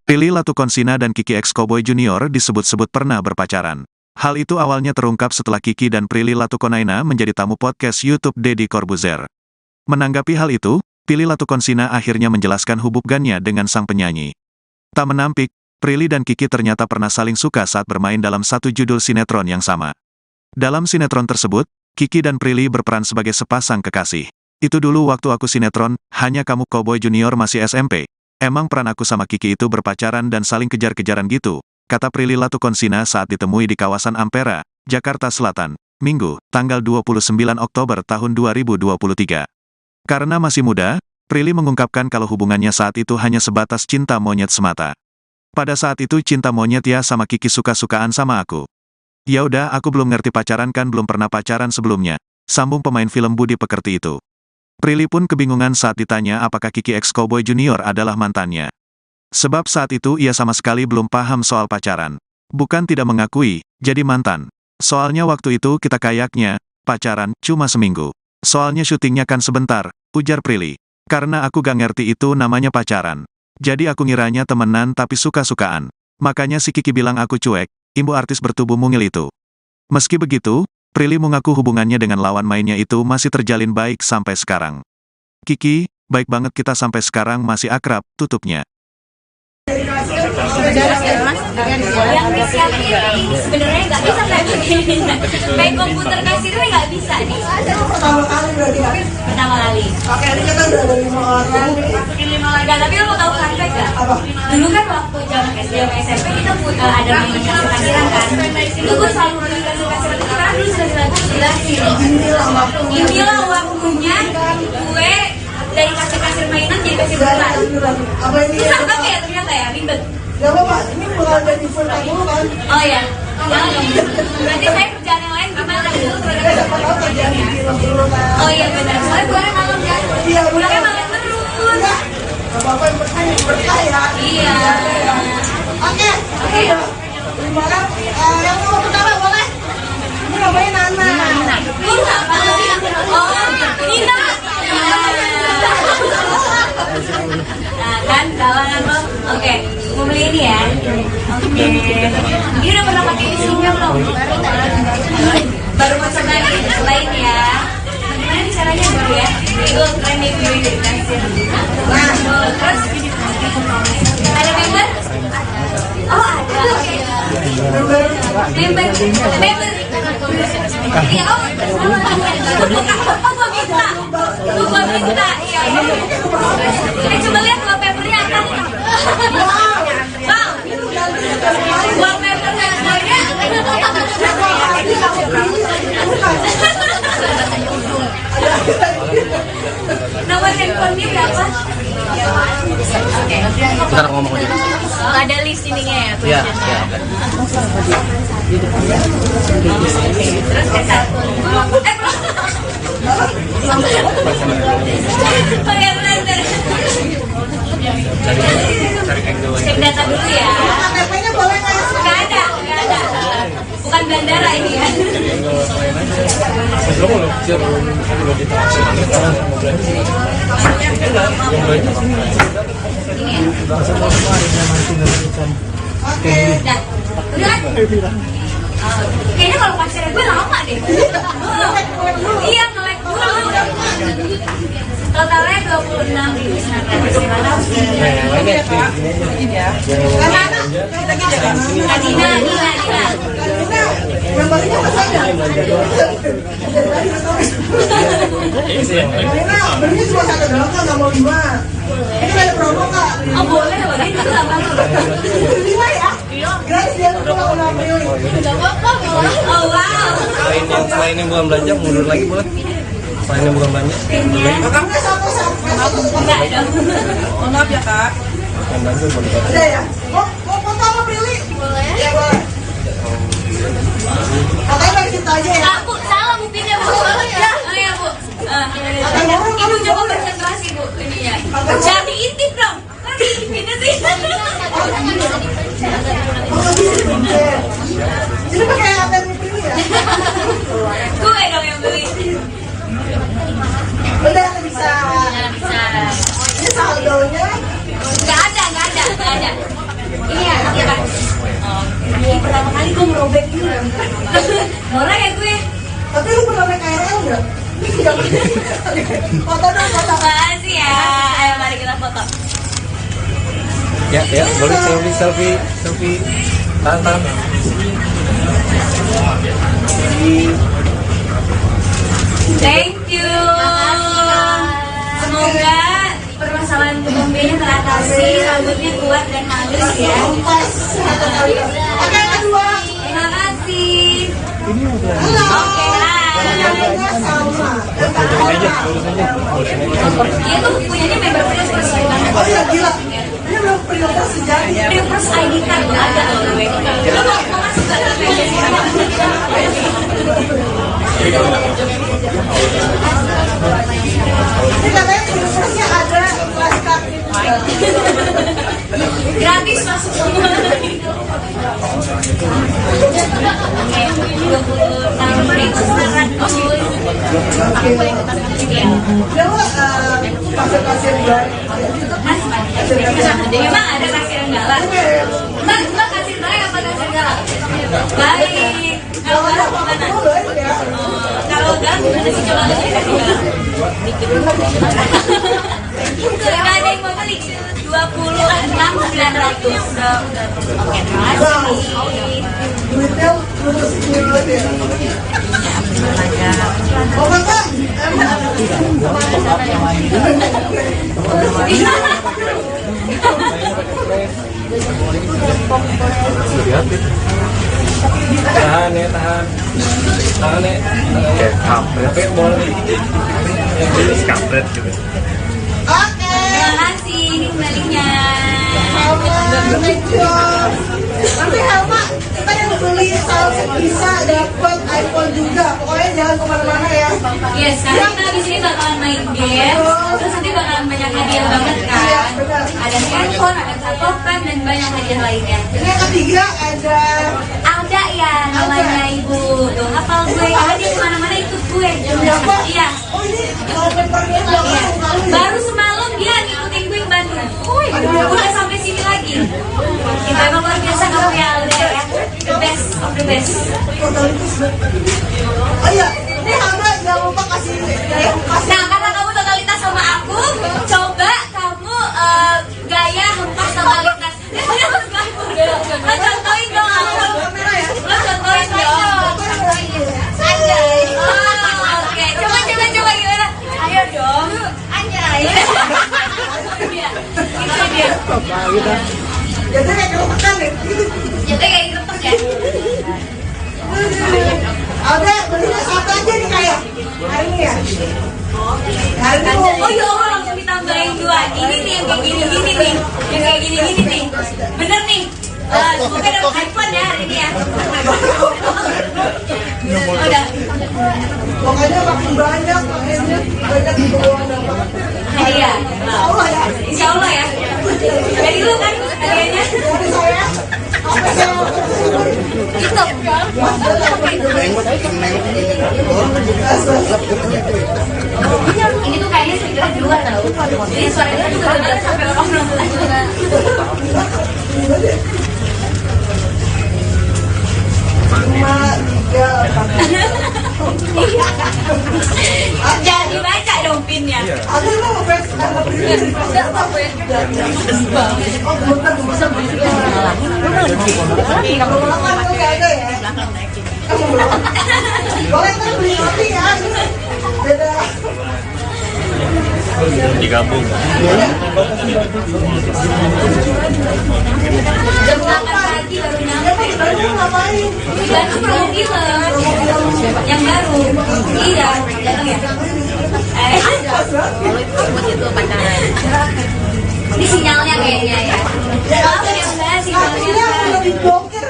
Prilly Latukonsina dan Kiki X Cowboy Junior disebut-sebut pernah berpacaran. Hal itu awalnya terungkap setelah Kiki dan Prilly Latukonaina menjadi tamu podcast YouTube Deddy Corbuzier. Menanggapi hal itu, Prilly Latukonsina akhirnya menjelaskan hubungannya dengan sang penyanyi. Tak menampik, Prilly dan Kiki ternyata pernah saling suka saat bermain dalam satu judul sinetron yang sama. Dalam sinetron tersebut, Kiki dan Prilly berperan sebagai sepasang kekasih. Itu dulu waktu aku sinetron, Hanya Kamu Cowboy Junior masih SMP. Emang peran aku sama Kiki itu berpacaran dan saling kejar-kejaran gitu, kata Prilly Latukonsina saat ditemui di kawasan Ampera, Jakarta Selatan, Minggu, tanggal 29 Oktober tahun 2023. Karena masih muda, Prilly mengungkapkan kalau hubungannya saat itu hanya sebatas cinta monyet semata. Pada saat itu cinta monyet ya sama Kiki suka-sukaan sama aku. Ya udah, aku belum ngerti pacaran kan, belum pernah pacaran sebelumnya. Sambung pemain film Budi Pekerti itu. Prilly pun kebingungan saat ditanya apakah Kiki X Cowboy Junior adalah mantannya. Sebab saat itu ia sama sekali belum paham soal pacaran. Bukan tidak mengakui, jadi mantan. Soalnya waktu itu kita kayaknya pacaran cuma seminggu. Soalnya syutingnya kan sebentar, ujar Prilly. Karena aku gak ngerti itu namanya pacaran. Jadi aku ngiranya temenan tapi suka-sukaan. Makanya si Kiki bilang aku cuek, imbu artis bertubuh mungil itu. Meski begitu, Prilly mengaku hubungannya dengan lawan mainnya itu masih terjalin baik sampai sekarang. Kiki, baik banget kita sampai sekarang masih akrab, tutupnya. Yang disiapin sebenarnya nggak bisa kayak begini. Kayak komputer kasirnya nggak bisa nih. Pertama kali berarti ya? Pertama kali. Oke, ini kita udah ada 5 orang. Nggak, tapi lo tahu fun fact nggak? Apa? Dulu kan waktu zaman SD sama SMP kita punya ada namanya kasir-kasiran kan. Itu gue selalu beli kasir-kasiran itu karena dulu sudah jelasin. Inilah waktunya gue dari kasir-kasir mainan jadi kasir beneran. Apa ini? Susah banget ya ternyata ya, ribet. Gak apa-apa, ini bakal jadi full time dulu kan? Oh ya, berarti saya kerjaan yang lain gimana dulu? Siapa tahu kerjaan di film dulu kan? Oh iya benar, soalnya pulangnya malam kan? Iya, Pulangnya benar. malam terus. Enggak, gak apa-apa yang penting berkah ya. Iya. Oke, udah. 5 orang, yang mau pertama boleh? Ini namanya Nana. Lu apa? Oh, Nina. Nah kan, kawangan lo. Oke, mau beli ini ya? Oke. Ini udah pernah pakai ini sebelumnya belum? Baru mau cobain ya. Gimana nih caranya dulu ya? Itu keren nih gue jadi kasir. Nah, terus ada member? Oh ada, oke. Member. Iya, oh gua minta. Iya. Coba lihat wallpapernya apa? Bang, wallpapernya semuanya. Nomor handphonenya berapa? Oke. Bentar ngomong aja. Ada list ininya ya? Iya. Terus ke satu. Pakai blender. Cek data dulu ya. KTP-nya boleh nggak ya? Nggak ada. Bukan bandara ini ya. Oke. Udah. Udah kan? Kayaknya kalau pacarnya gue lama deh. Iya, nge-lag dulu. Totalnya 26.900. Adina. Yang baliknya apa saja? Nina, belinya cuma 1 doang kak, nggak mau 5. Ini ada promo kak. Oh boleh loh, ini tuh apa lu? 5 ya? Gratis dia tuh kalau nggak beli. Oh wow. Selain yang bukan belanja, mundur lagi boleh. Selain yang bukan belanja, Makamnya satu. Enggak dong. Oh maaf ya kak. yang belanja boleh. Udah ya? Mau foto sama Prilly? Boleh. Ya boleh. Katanya bagi kita aja ya. Bu, salah buktinya bu. Ya, oh ya bu. Ibu coba konsentrasi bu ininya. Jangan diintip dong. Kan diintipinnya sih. Ini pakai ATM Prilly ya? Gue dong yang beli. Udah bisa. Bisa. Ini saldonya. Nggak ada. Ini ya, nanti kan. Ini pertama kali gue merobek dulu. Boleh ya gue? Tapi lu pernah naik KRL nggak? Ini tidak pernah. Foto dong, foto. Makasih ya. Ayo mari kita foto. Ya, boleh selfie. Tahan. Thank you. Semoga permasalahan kebombennya teratasi, rambutnya kuat dan halus ya. Oke, kedua. Terima kasih. Halo. Oke, Namanya Salma. Dia tuh punyanya member Prius Oh iya, gila. Ini belum Prius sejati. Prius ID card ada loh gue. Lo mau masuk ke dalam member? Ini katanya khususnya ada kelas kaki. Gratis masuk semua. Oke, 20 tahun berinspirasi. Aku boleh ikutan ya. Dia lo pasir-pasir baik. Memang ada kasir yang galak. Mbak kasir baik apa kasir galak? Baik. Kalau galak gimana? Kalau galak gimana sih? Coba kasih kasir galak. Gak ada yang mau beli. 26.900. Oke, terima kasih. Duitnya lulus ya. Oh kakak, Tahan ya, tahan. Tahan ya. Kayak kampret boleh. Kampret gitu. oke. Terima kasih, ini kembalinya. Nanti Helma, kita yang beli Samsung bisa dapat iPhone juga. Pokoknya jangan kemana-mana ya. Yes, karena kita di sini bakalan main game, terus nanti bakalan banyak hadiah banget kan. Ada handphone, ada satu pen, dan banyak hadiah lainnya. Ini yang ketiga ada Ada ya namanya ibu, tuh hafal gue. Kalau dia kemana-mana ikut gue. siapa? Iya. Oh ini wallpapernya Iya. belakang. Baru semalam dia ngikutin gue ke Bandung. Udah sampai sini lagi. Kita emang luar biasa kamu ya, udah ya. The best of the best. Oh iya, ini Helma jangan lupa kasih Nah, karena kamu totalitas sama aku, coba kamu gaya hempas totalitas. Lo contohin dong aku. kamera ya. Lo contohin dong. Anjay. Oh, oke. Coba gimana? Ayo dong. Anjay. Itu dia. Jadi kayak kelopakan deh. Jadi kayak kertas ya. Ada belinya satu aja nih kayak hari ini ya. Hari ini Oh ya Allah, langsung ditambahin 2. Ini nih yang kayak gini-gini nih. Yang kayak gini-gini nih. Bener nih. Semoga dapet iPhone ya hari ini ya. Udah. pokoknya makin banyak di bawah dapat. Hadiah. Allah ya. Insya Allah ya. Dari lu kan hadiahnya. Dari saya apa saya Itu. Ini tuh kayaknya speaker di luar tau. Jadi suaranya juga bener sampai orang nonton juga. Jangan dibaca dong pinnya. Ada lo ngefans ada Enggak apa-apa ya. oh bener bisa beli kalau belakang tuh nggak ada ya boleh kan beli roti ya beda Digabung. Jam 8 pagi baru nyampe. baru ngapain Itu promo film yang baru. Iya, datang ya. Ini sinyalnya kayaknya ya. Kalau yang saya sinyalnya. artinya udah diblokir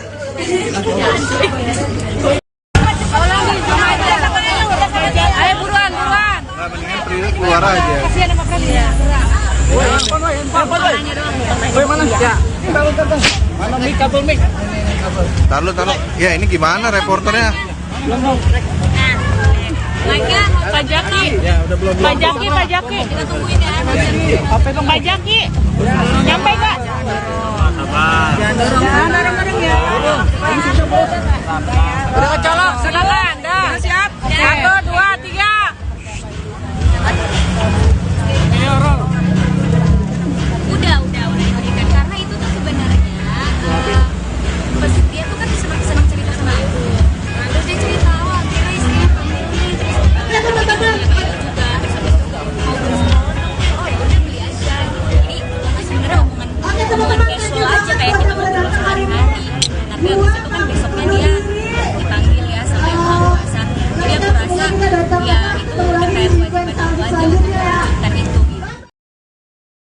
Ayo buruan. Nah, mendingan Prilly keluar aja. Kasihan sama kalian. Mana mic, kabel mic? Taruh. Ya ini gimana reporternya? Naiknya Pak Jaki. Ya, udah belum. Pak Jaki. Kita tungguin ya. Pak Jaki. Nyampe nggak?